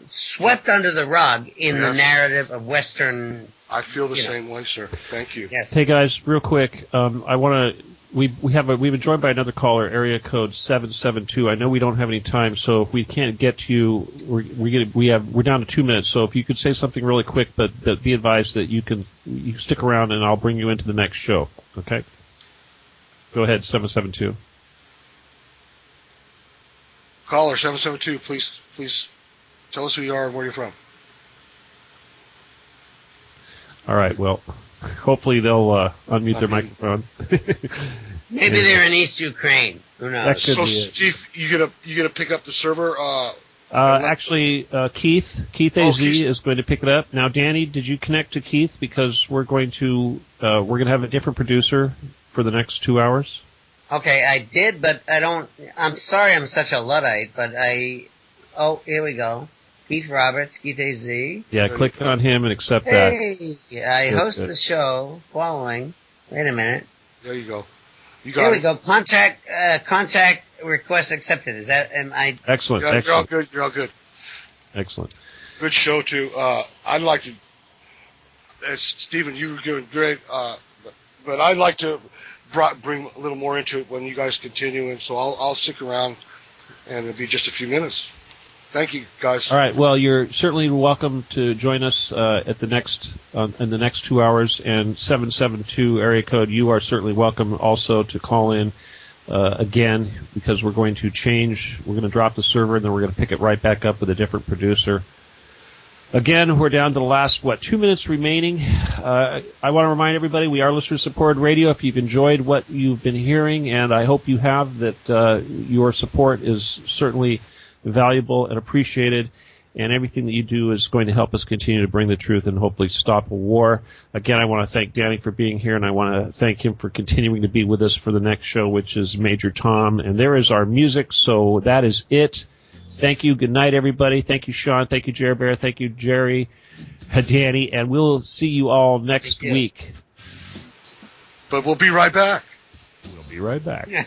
swept under the rug in the narrative of Western. I feel the same way, sir. Thank you. Yes. Hey guys, real quick, I want to. We've been joined by another caller, area code 772. I know we don't have any time, so if we can't get to you, we're down to 2 minutes. So if you could say something really quick, but be advised that you can stick around, and I'll bring you into the next show. Okay. Go ahead, 772. Caller 772, please tell us who you are and where you're from. All right. Well, hopefully they'll unmute their microphone. Maybe they're in East Ukraine. Who knows? So, Steve, you gonna pick up the server? Actually, Keith AZ is going to pick it up. Now, Danny, did you connect to Keith? Because we're going to have a different producer for the next 2 hours. Okay, I did, but I don't. I'm sorry, I'm such a Luddite, but Oh, here we go. Keith Roberts, Keith AZ. Yeah, click on him and accept that. Hey, I host the show following. Wait a minute. There you go. Here we go. Contact request accepted. Is that? Am I? Excellent. You're all good. You're all good. Excellent. Good show too. I'd like to. Stephen, you were doing great. But I'd like to bring a little more into it when you guys continue, and so I'll stick around, and it'll be just a few minutes. Thank you, guys. All right. Well, you're certainly welcome to join us in the next 2 hours. And 772 area code, you are certainly welcome also to call in again, because we're going to change. We're going to drop the server, and then we're going to pick it right back up with a different producer. Again, we're down to the last, 2 minutes remaining. I want to remind everybody we are listener-supported radio. If you've enjoyed what you've been hearing, and I hope you have, that your support is certainly valuable and appreciated, and everything that you do is going to help us continue to bring the truth and hopefully stop a war. Again, I want to thank Danny for being here, and I want to thank him for continuing to be with us for the next show, which is Major Tom. And there is our music, so that is it. Thank you. Good night, everybody. Thank you, Sean. Thank you, Jerry Bear. Thank you, Jerry, Danny, and we'll see you all next week. But we'll be right back. We'll be right back. Yeah.